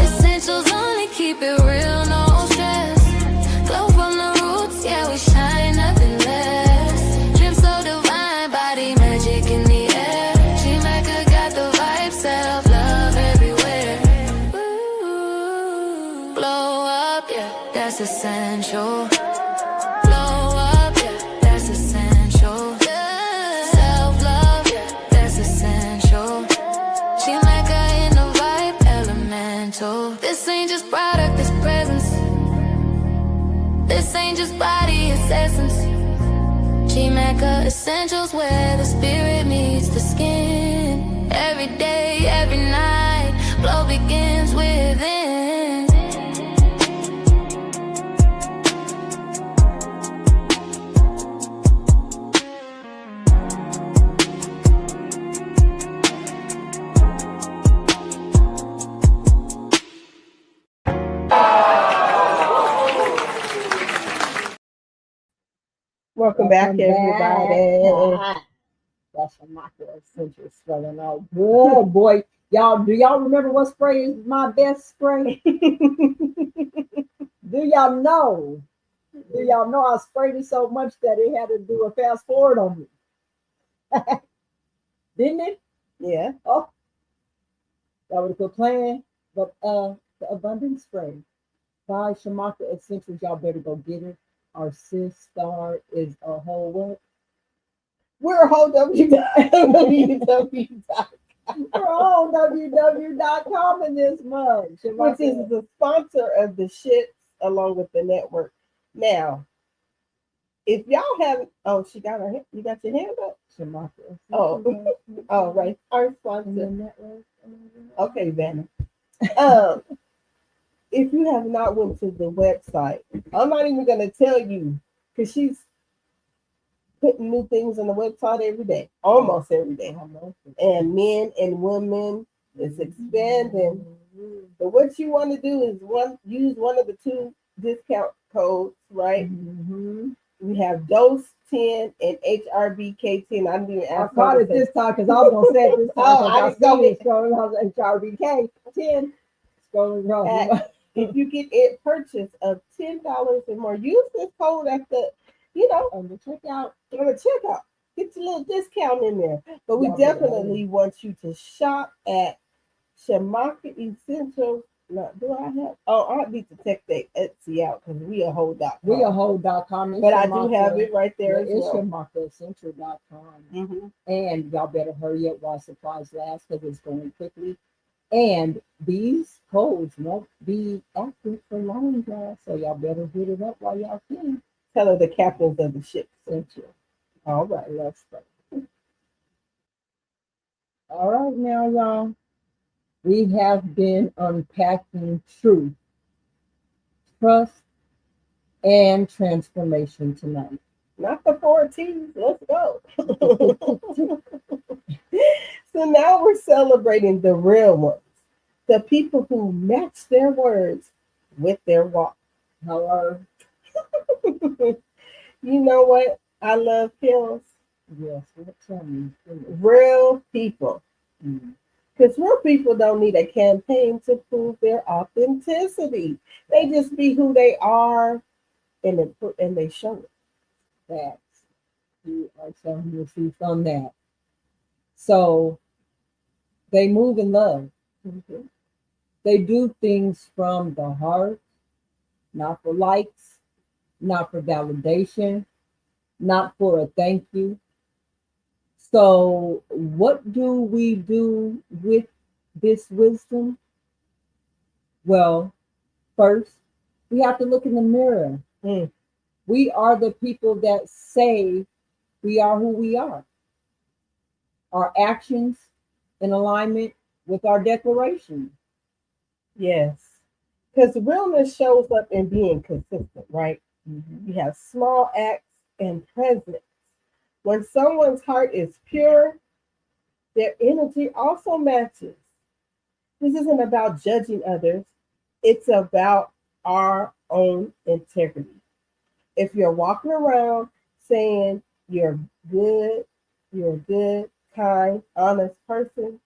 Essentials only keep it real, no stress. Glow from the roots, yeah we shine, nothing less. Drip so divine, body magic in the air. Chimeka got the vibe, self-love everywhere. Ooh. Blow up, yeah, that's essential. Blow up, yeah, that's essential. Self-love, yeah, that's essential. Chimeka in the vibe, elemental. This ain't just product, it's presence. This ain't just body, it's essence. Chimeka essentials where the spirit meets the skin. Every day, every night, flow begins within. Welcome back, everybody. back. That's a mockery essential spelling out good, boy. Y'all, do y'all remember what spray is my best spray? Do y'all know? Do y'all know I sprayed it so much that it had to do a fast forward on me? Didn't it? Yeah. Oh, that was a good plan. But the abundance spray by Shamaka Essentials, y'all better go get it. Our sis star is a whole what? We're a whole www. We're on www.com in this month. Which is the sponsor of the shits along with the network. Now, if y'all haven't, she got her. You got your hand up. Shamaka. Oh, right. Our sponsor. Network. Okay, Vanna. If you have not went to the website, I'm not even going to tell you because she's putting new things on the website every day, almost every day. And men and women is expanding. But what you want to do is use one of the two discount codes, right? Mm-hmm. We have Dose 10 and HRBK 10. I didn't even I ask. caught it this time because I was gonna say it this time. I I see it scrolling on HRBK 10. Scrolling wrong. If you get it purchase of $10 or more, use this code at the, On the checkout. On the checkout. Get your little discount in there. But we definitely want you to shop at Shamaka Essentials. Now, do I have? I need to check that Etsy out because we a whole.com. We a whole.com. But I do have it right there as it's well. ShamakaEssential.com. Mm-hmm. And y'all better hurry up while supplies last because it's going quickly. And these codes won't be active for long, guys. So y'all better hit it up while y'all can. Tell her the captains of the ship sent you. All right, let's go. All right, now, y'all. We have been unpacking truth, trust, and transformation tonight. Not the 4 T's. Let's go. So now we're celebrating the real ones, the people who match their words with their walk. Hello. You know what I love, KELLZ? Yes, tell me. Real people. Mm-hmm. Because real people don't need a campaign to prove their authenticity. They just be who they are, and they show it. Facts. You are telling the truth on that. So they move in love. Mm-hmm. They do things from the heart, not for likes, not for validation, not for a thank you. So what do we do with this wisdom? Well, first, we have to look in the mirror. Mm. We are the people that say we are who we are. Our actions in alignment with our declaration. Yes. Because realness shows up in being consistent, right? Mm-hmm. You have small acts and presence. When someone's heart is pure, their energy also matches. This isn't about judging others. It's about our own integrity. If you're walking around saying you're a good, kind, honest person,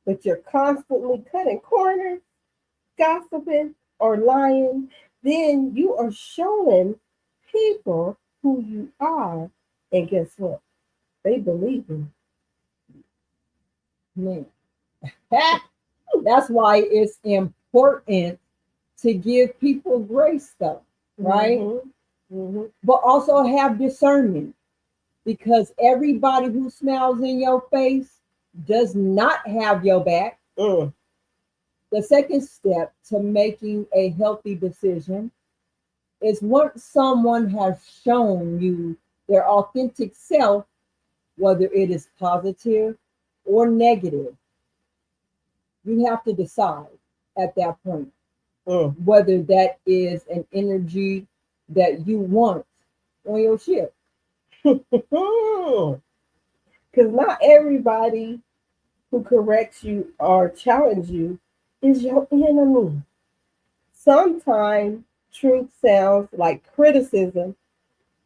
but you're constantly cutting corners, gossiping, or lying, then you are showing people who you are. And guess what? They believe you. Man. That's why it's important to give people grace, though, right? Mm-hmm. Mm-hmm. But also have discernment, because everybody who smiles in your face does not have your back. Mm. The second step to making a healthy decision is once someone has shown you their authentic self, whether it is positive or negative, you have to decide at that point whether that is an energy that you want on your ship. Because not everybody who corrects you or challenges you is your enemy. Sometimes truth sounds like criticism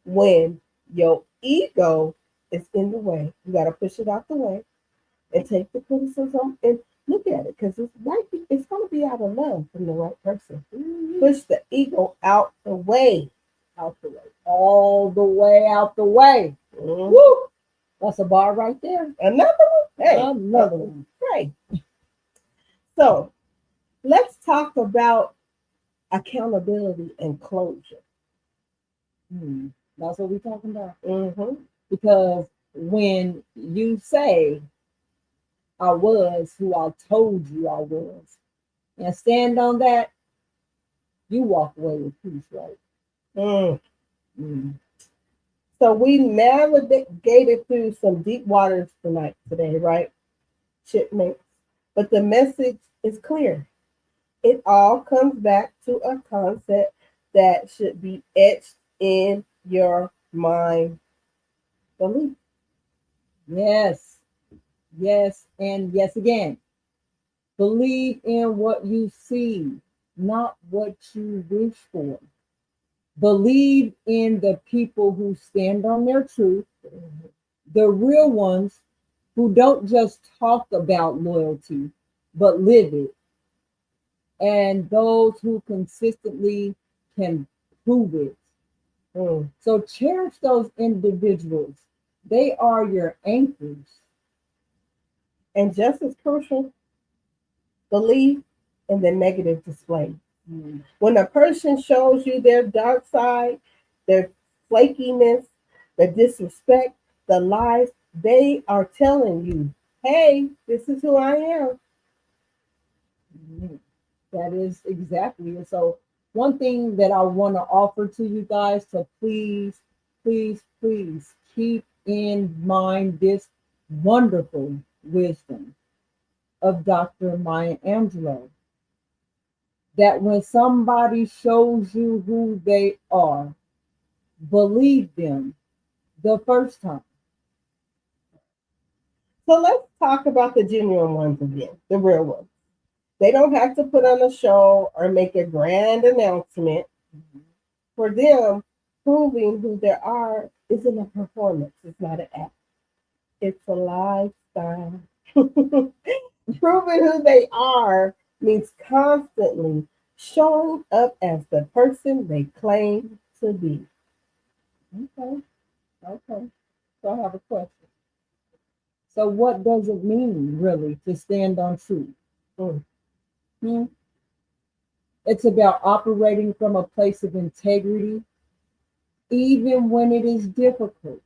when Your ego is in the way. You got to push it out the way and take the criticism and look at it because it's going to be out of love from the right person. Push the ego out the way. Out the way. All the way out the way. Mhm. Woo! That's a bar right there. Another one? Hey, Another one. Right. So let's talk about accountability and closure. That's what we're talking about. Mm-hmm. Because when you say, I was who I told you I was, and stand on that, you walk away with peace, right? So we navigated through some deep waters today, right? Shipmates. But the message is clear. It all comes back to a concept that should be etched in your mind. Belief. Yes, yes, and yes again. Believe in what you see, not what you wish for. Believe in the people who stand on their truth, the real ones who don't just talk about loyalty, but live it. And those who consistently can prove it. So cherish those individuals. They are your anchors. And just as crucial, believe in the negative display. When a person shows you their dark side, their flakiness, the disrespect, the lies, they are telling you, hey, this is who I am. That is exactly it. So one thing that I want to offer to you guys to please, please, please keep in mind this wonderful wisdom of Dr. Maya Angelou. That when somebody shows you who they are, believe them the first time. So let's talk about the genuine ones again, the real ones. They don't have to put on a show or make a grand announcement. For them, proving who they are isn't a performance. It's not an act. It's a lifestyle. Proving who they are means constantly showing up as the person they claim to be. Okay. So I have a question. So what does it mean really to stand on truth? It's about operating from a place of integrity, even when it is difficult.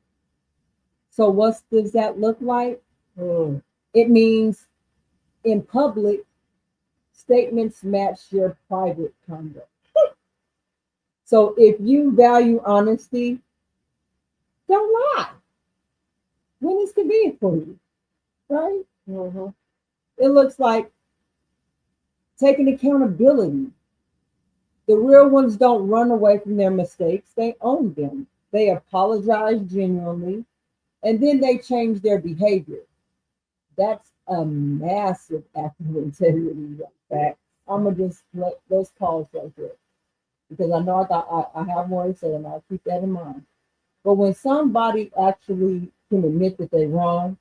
So what does that look like? It means in public, statements match your private conduct. So if you value honesty, don't lie when it's convenient for you, right? It looks like taking accountability. The real ones don't run away from their mistakes. They own them. They apologize genuinely, and then they change their behavior. That's a massive act of integrity. Fact. I'm gonna just let those calls right there because I know I have more to say, and I'll keep that in mind. But when somebody actually can admit that they're wrong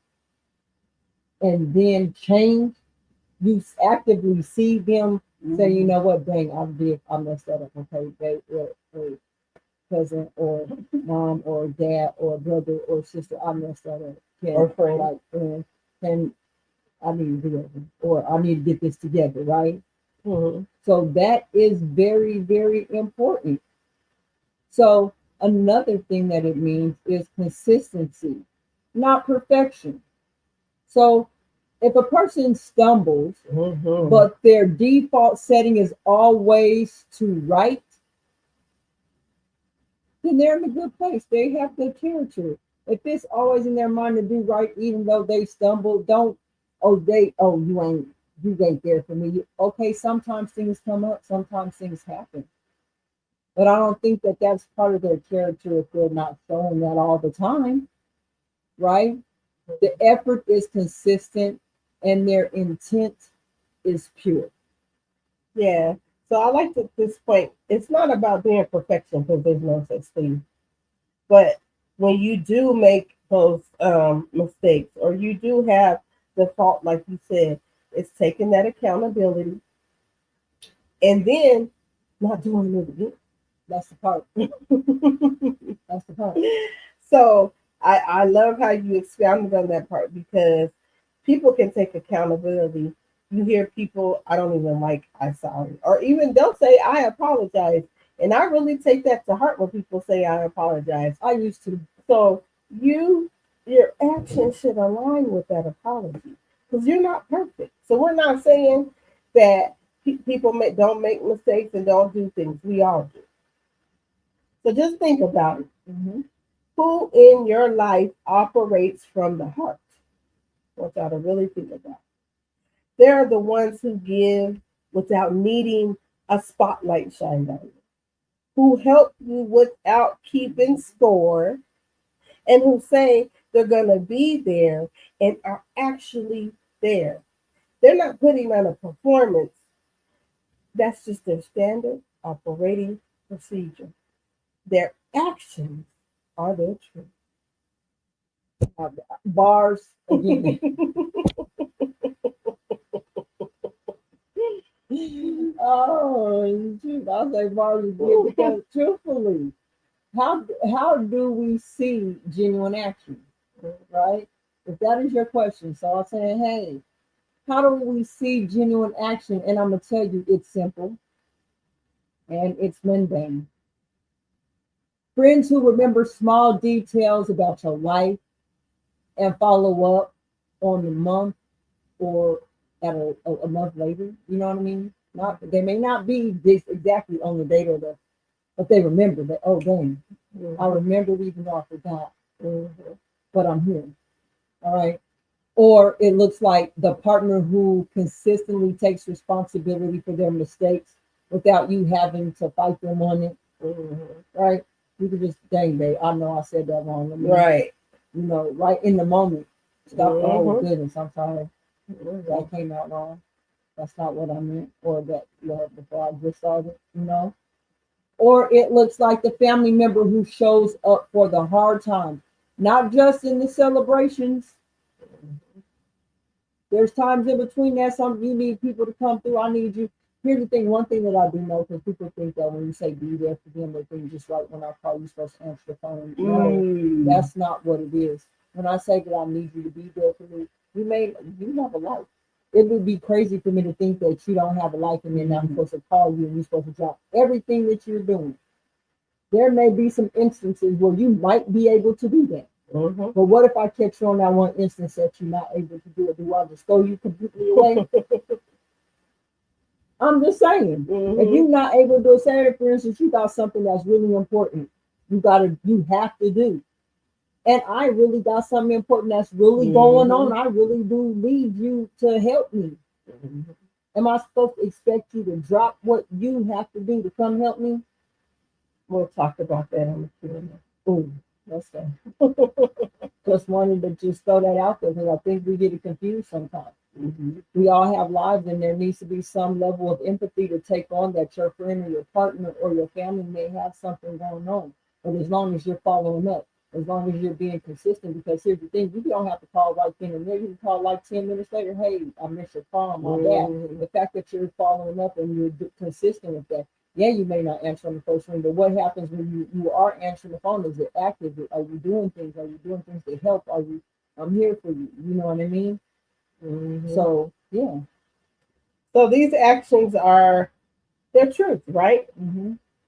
and then change, you actively see them say, you know what, dang, I messed that up. Okay, they or cousin or mom or dad or brother or sister, I messed that up. Or friend. Like, and I need to do it, or I need to get this together, right? So that is very, very important. So another thing that it means is consistency, not perfection. So if a person stumbles, but their default setting is always to right, then they're in a good place. They have good character. If it's always in their mind to do right, even though they stumble, you ain't there for me. Okay, sometimes things come up, sometimes things happen. But I don't think that that's part of their character if they're not showing that all the time, right? The effort is consistent and their intent is pure. Yeah. So I like this point. It's not about being perfection because there's no such thing. But when you do make those mistakes or you do have the fault, like you said, it's taking that accountability and then not doing it again. That's the part. That's the part. So I love how you expounded on that part because people can take accountability. You hear people, I don't even like, I sorry, or even they'll say, I apologize. And I really take that to heart when people say, I apologize. I used to. So your action should align with that apology because you're not perfect. So we're not saying that people don't make mistakes and don't do things. We all do. So just think about it. Mm-hmm. Who in your life operates from the heart? I want y'all to really think about it. They're the ones who give without needing a spotlight shined on you, who help you without keeping score, and who say they're going to be there and are actually there. They're not putting on a performance. That's just their standard operating procedure. Their actions are their truth. Bars again. Oh, shoot, I'll say bars again because truthfully, how do we see genuine action, right? If that is your question, so I'm saying, hey, how do we see genuine action? And I'm gonna tell you, it's simple and it's mundane. Friends who remember small details about your life and follow up on the month or at a month later. You know what I mean? Not they may not be this exactly on the date or but they remember that. Oh, dang, I remember even though I forgot, but I'm here. All right. Or it looks like the partner who consistently takes responsibility for their mistakes without you having to fight them on it. Right? You could just, dang, babe, I know I said that wrong. Right. You know, right in the moment. Stop. Oh, goodness, I'm sorry. That came out wrong. That's not what I meant. Or that, before I just started, you know. Or it looks like the family member who shows up for the hard times, not just in the celebrations. There's times in between that some you need people to come through. I need you. Here's the thing. One thing that I do know, because people think that when you say be there for them, they think just right when I call you're supposed to answer the phone. No, that's not what it is. When I say that I need you to be there for me, you have a life. It would be crazy for me to think that you don't have a life and then I'm supposed to call you and you're supposed to drop everything that you're doing. There may be some instances where you might be able to do that. But what if I catch you on that one instance that you're not able to do it? Do I just throw you completely away? I'm just saying, if you're not able to do it, say for instance, you got something that's really important, you have to do. And I really got something important that's really going on. I really do need you to help me. Am I supposed to expect you to drop what you have to do to come help me? We'll talk about that in the Q&A. Ooh, let's go. Just wanted to just throw that out there because I think we get it confused sometimes. We all have lives and there needs to be some level of empathy to take on that your friend or your partner or your family may have something going on. But as long as you're following up, as long as you're being consistent, because here's the thing, you don't have to call right then and there. You can call like 10 minutes later, hey, I missed your call, my bad. The fact that you're following up and you're consistent with that, yeah, you may not answer on the first ring, but what happens when you are answering the phone? Is it active? Are you doing things? Are you doing things to help? I'm here for you. You know what I mean? So, yeah. So these actions they're truth, right?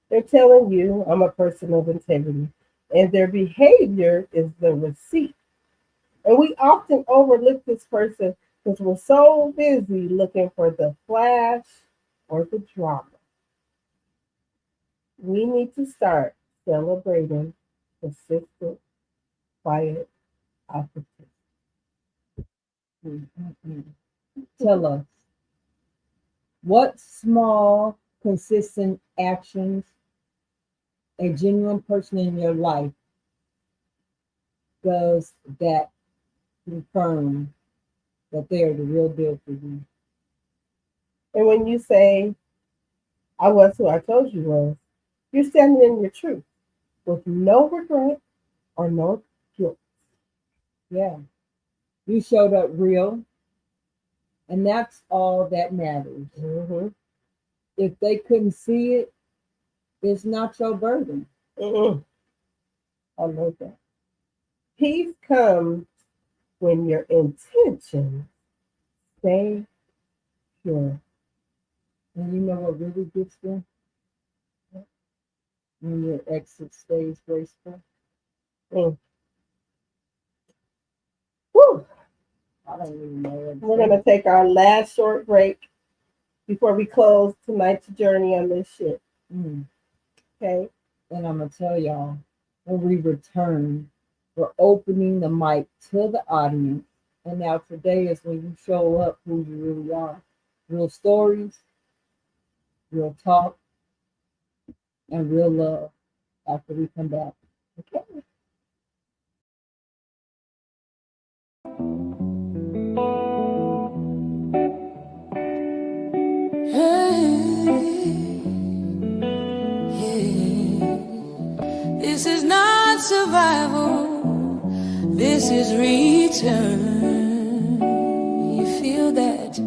They're telling you I'm a person of integrity. And their behavior is the receipt. And we often overlook this person because we're so busy looking for the flash or the drama. We need to start celebrating consistent, quiet opportunity. Tell us, what small, consistent actions a genuine person in your life does that confirm that they are the real deal for you? And when you say, I was who I told you was, you're standing in your truth with no regret or no guilt. Yeah. You showed up real, and that's all that matters. Mm-hmm. If they couldn't see it, it's not your burden. Mm-mm. I love that. Peace comes when your intentions stay pure. And you know what really gets them? When your exit stays graceful. Mm. Whew. I don't even know what to We're say. going to take our last short break before we close tonight's journey on this shit. Mm. Okay? And I'm going to tell y'all, when we return, we're opening the mic to the audience. And now today is when you show up who you really are. Real stories, real talk, and real love after we come back. Okay. This is not survival, this is return. You feel that?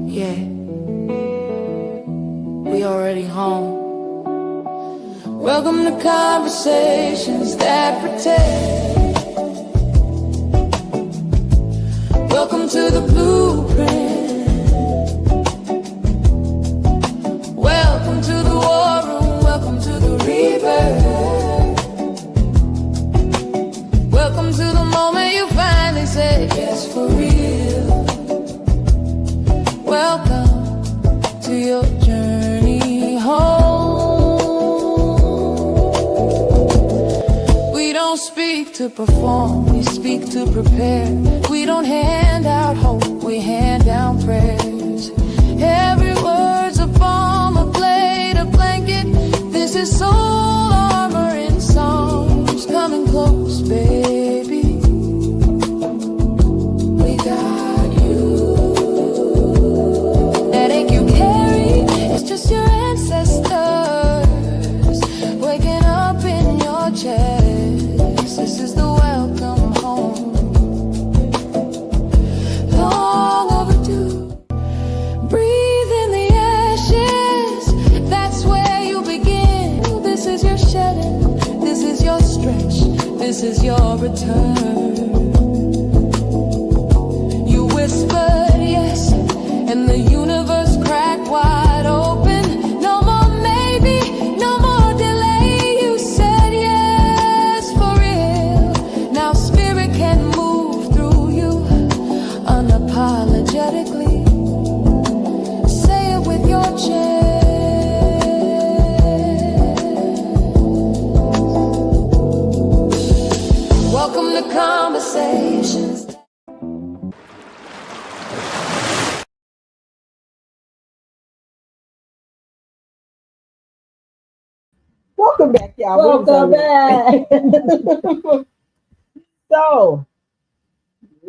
Yeah. We already home. Welcome to conversations that protect. Welcome to the blueprint. Welcome to the war room. Welcome to the rebirth. Welcome to the moment you finally said yes for real. Welcome to your journey home. We don't speak to perform, we speak to prepare. We don't hand out hope, we hand down prayers. Every word's a bomb, a blade, a blanket. This is soul armor in songs. Coming close, baby. We got you. That ache you carry, it's just your ancestors waking up in your chest. This is the welcome home. Long overdue. Breathe in the ashes, that's where you begin. This is your shedding, this is your stretch, this is your return. You whispered yes, and the universe cracked wide open. No more maybe, no more delay. You said yes for real. Now spirit can move through you unapologetically. Say it with your chest. Welcome to conversations. Welcome back, y'all. Welcome back. So,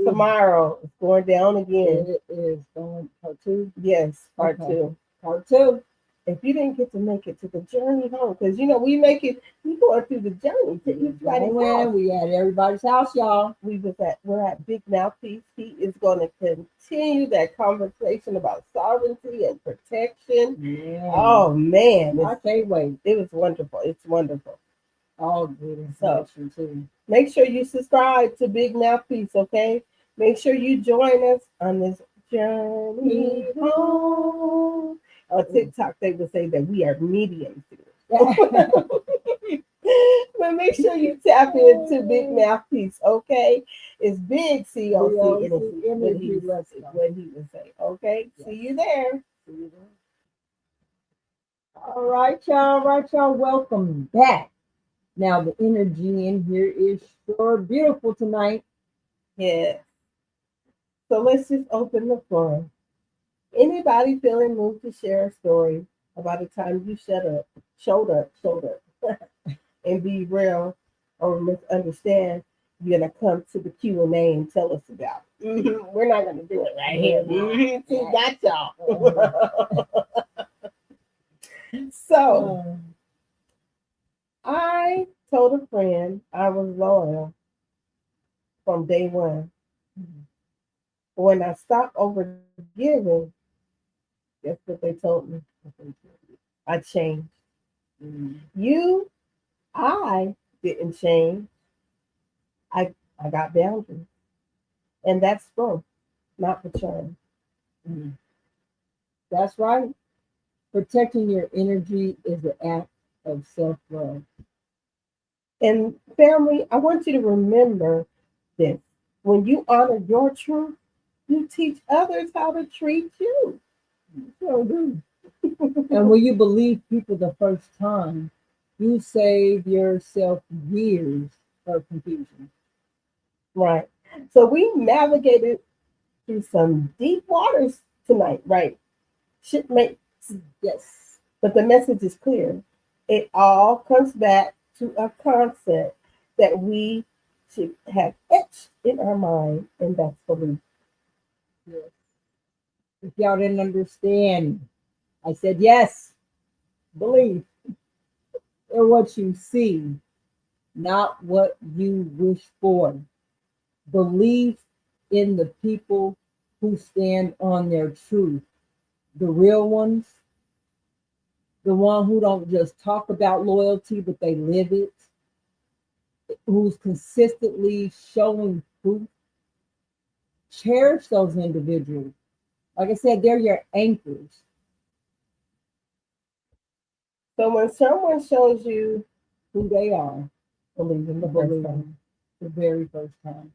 tomorrow it's going down again. It is going part two. Yes, part Okay. 2. Part two. If you didn't get to make it to the journey home, because you know we make it, we going through the journey to each body's house. We at everybody's house, y'all. We're at Big Mouthpiece. He is going to continue that conversation about sovereignty and protection. Yeah. Oh man, I can't wait. it was wonderful. It's wonderful. All good information too. Make sure you subscribe to Big Mouthpiece, okay? Make sure you join us on this journey home. On TikTok, they would say that we are mediums. But make sure you tap into Big Mouthpiece, okay? It's big COC energy, what he would say, okay? Yeah. See you there. All right, y'all. Welcome back. Now the energy in here is sure beautiful tonight. Yeah. So let's just open the floor. Anybody feeling moved to share a story about the time you showed up, and be real or misunderstand, you're gonna come to the Q&A and tell us about it. Mm-hmm. We're not gonna do it right here. Mm-hmm. See, got y'all. So I told a friend I was loyal from day one. When I stopped overgiving, guess what they told me? I changed. You, I didn't change. I got boundaries. And that's growth, not betrayal. That's right. Protecting your energy is an act of self-love. And family, I want you to remember this. When you honor your truth, you teach others how to treat you. So do. And when you believe people the first time, you save yourself years of confusion. Right. So we navigated through some deep waters tonight, right? Shipmates. Yes. But the message is clear. It all comes back to a concept that we should have etched in our mind, and that's belief. Yes. If y'all didn't understand, I said yes. Believe in what you see, not what you wish for. Believe in the people who stand on their truth, the real ones, the one who don't just talk about loyalty, but they live it, who's consistently showing proof. Cherish those individuals. Like I said, they're your anchors. So when someone shows you Who they are, believe in the believe first them time. the very first time.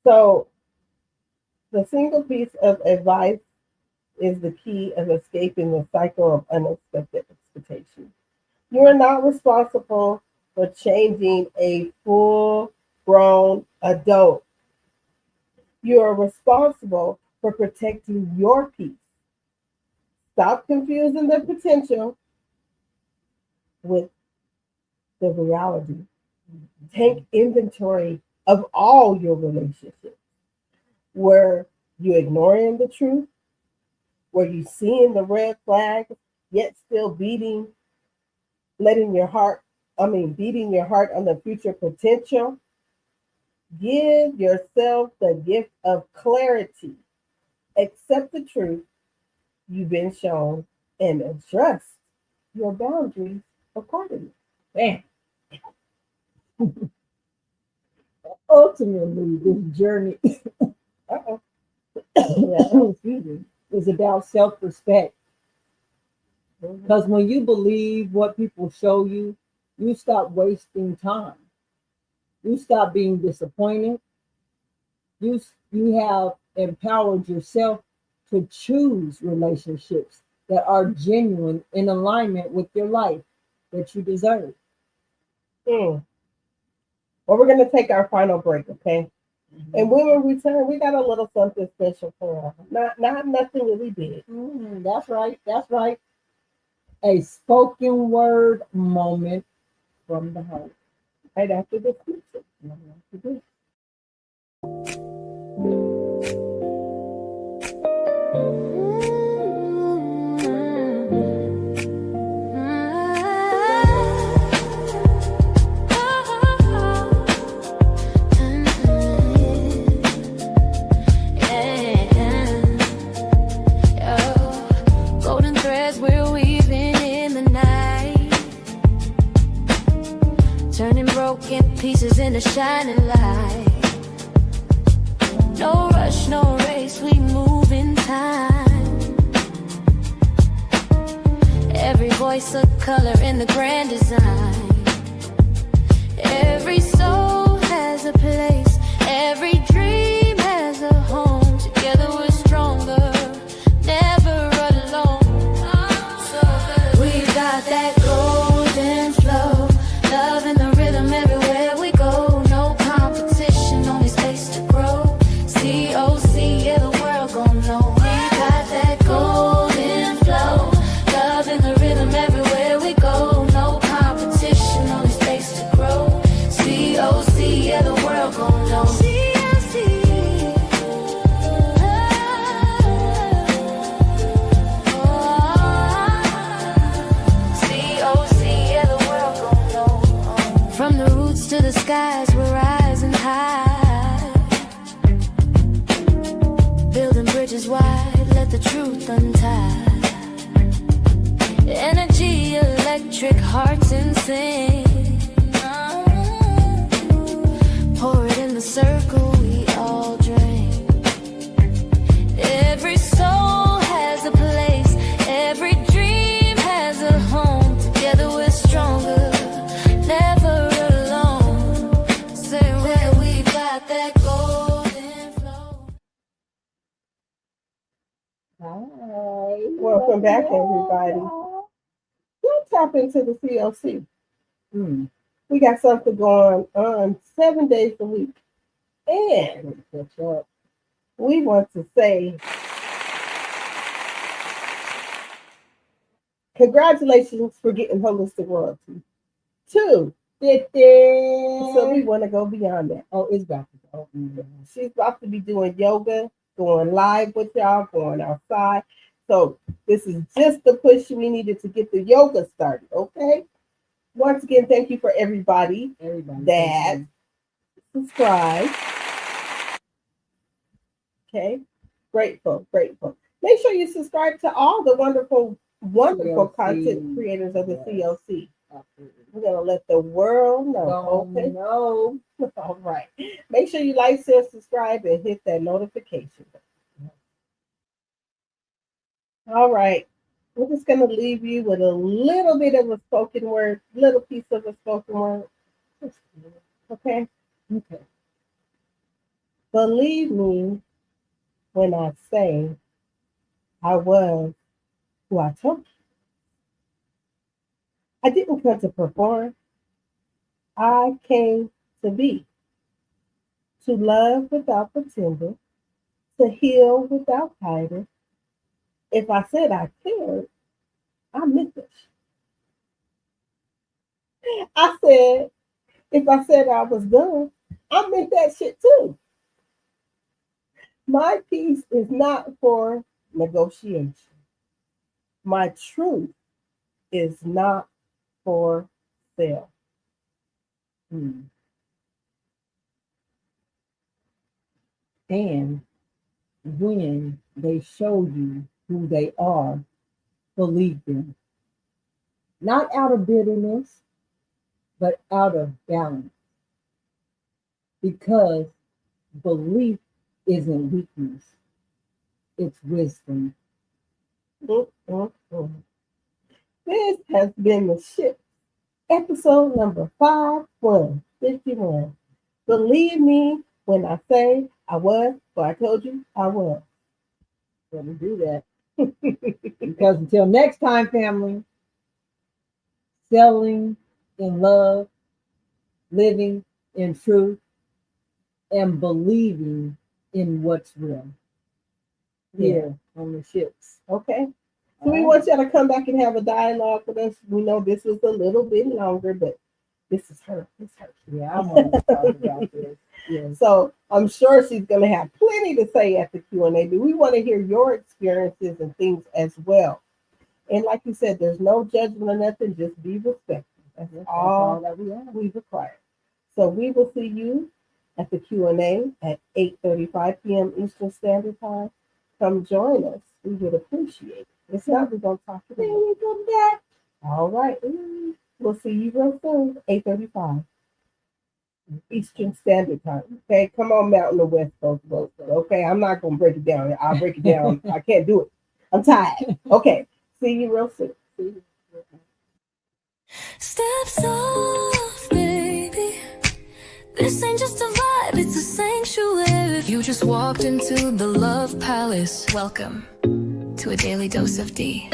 So the single piece of advice is the key of escaping the cycle of unexpected expectations. You are not responsible for changing a full-grown adult. You are responsible for protecting your peace. Stop confusing the potential with the reality. Take inventory of all your relationships. Where you ignoring the truth, where you seeing the red flags, yet still beating your heart on the future potential. Give yourself the gift of clarity. Accept the truth you've been shown and adjust your boundaries accordingly. Bam. Ultimately, this journey excuse me, is about self-respect. Because when you believe what people show you, you stop wasting time. You stop being disappointed. You have empowered yourself to choose relationships that are genuine in alignment with your life that you deserve. Well, we're going to take our final break, okay? And when we return, we got a little something special for us. Not nothing really big. That's right. That's right. A spoken word moment from the heart. Right after this music. Golden threads we're weaving in the night, turning broken pieces into shining light. No rush, no race, we move in time. Every voice a color in the grand design. Every soul has a place, every dream has a home. Together we're stronger, never alone. We got that golden flow, love in the rhythm everywhere we go. No competition, only space to grow. COC, yeah, the world gon' know. We got that golden flow, love in the rhythm everywhere we go. No competition, only space to grow. COC, yeah, the world gon' know. COC, yeah, the world gon' know. bridges wide, let the truth untie. Energy, electric, hearts insane. Pour it in the circle, we all drain. Every soul has a place, every dream has a home. Together we're stronger, never alone. Say where we got that golden flow. Hi. Welcome back, everybody. Let's tap into the CLC. We got something going on 7 days a week. And we want to say congratulations for getting holistic royalty. 2. So we want to go beyond that. Oh, it's about to go. She's about to be doing yoga, going live with y'all, going outside. So this is just the push we needed to get the yoga started, okay? Once again, thank you for everybody that subscribed. Okay, grateful. Make sure you subscribe to all the wonderful CLC. content creators of the CLC. We're gonna let the world know. Okay. No. All right. Make sure you like, share, subscribe, and hit that notification button. All right. We're just gonna leave you with a little bit of a spoken word, little piece of a spoken word. Okay. Okay. Believe me when I say I was who I told you. I didn't come to perform. I came to be. To love without pretending. To heal without hiding. If I said I cared, I meant it. I said, if I said I was done, I meant that shit too. My peace is not for negotiation. My truth is not for sale. And when they show you who they are, believe them. Not out of bitterness, but out of balance. Because belief isn't weakness, it's wisdom. This has been the ship, episode number 5151. Believe me when I say I was, but I told you I was. Let me do that. Because until next time, family, selling in love, living in truth, and believing in what's real. Here on the ships. Okay. So we want y'all to come back and have a dialogue with us. We know this was a little bit longer, but this is her. It's her. Yeah, I want to talk about this. Yeah. So I'm sure she's going to have plenty to say at the Q&A, but we want to hear your experiences and things as well. And like you said, there's no judgment or nothing. Just be respectful. That's all that we require. So we will see you at the Q&A at 8:35 p.m. Eastern Standard Time. Come join us. We would appreciate it. If not, we're going to talk to you. Come back. All right. We'll see you real soon. 8:35 Eastern Standard Time. Okay, come on, Mountain and West Coast folks. Okay, I'm not going to break it down. I'll break it down. I can't do it. I'm tired. Okay, see you real soon. Steps off, baby. This ain't just a vibe, it's a sanctuary. You just walked into the Love Palace. Welcome to a daily dose of D.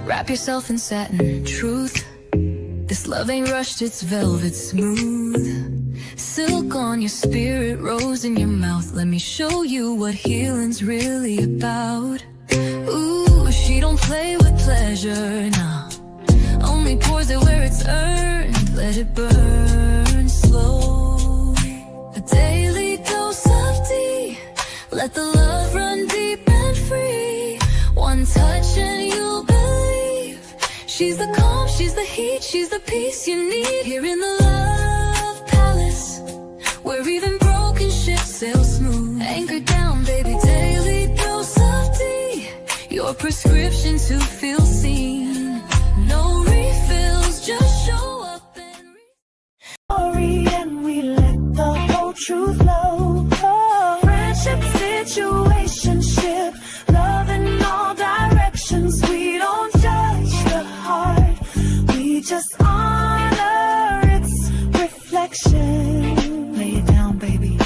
Wrap yourself in satin truth. This love ain't rushed, it's velvet smooth. Silk on your spirit, rose in your mouth. Let me show you what healing's really about. Ooh, she don't play with pleasure, nah. Only pours it where it's earned. Let it burn slow. A daily dose of D. Let the love run deep and free. One touch and you'll believe. She's the calm, she's the heat, she's the peace you need. Here in the Love Palace, where even broken ships sail smooth. Anchor down, baby, daily dose of tea, your prescription to feel seen. No refills, just show up And we let the whole truth flow. Friendship, situationship, love in all directions. We don't judge the heart, we just honor its reflection. Lay it down, baby.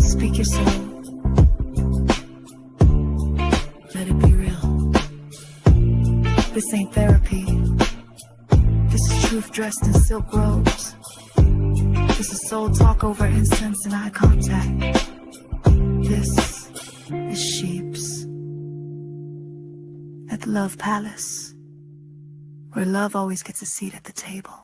Speak your soul. Let it be real. This ain't therapy. This is truth dressed in silk robes. This is soul talk over incense and eye contact. This is Sheeps at the Love Palace, where love always gets a seat at the table.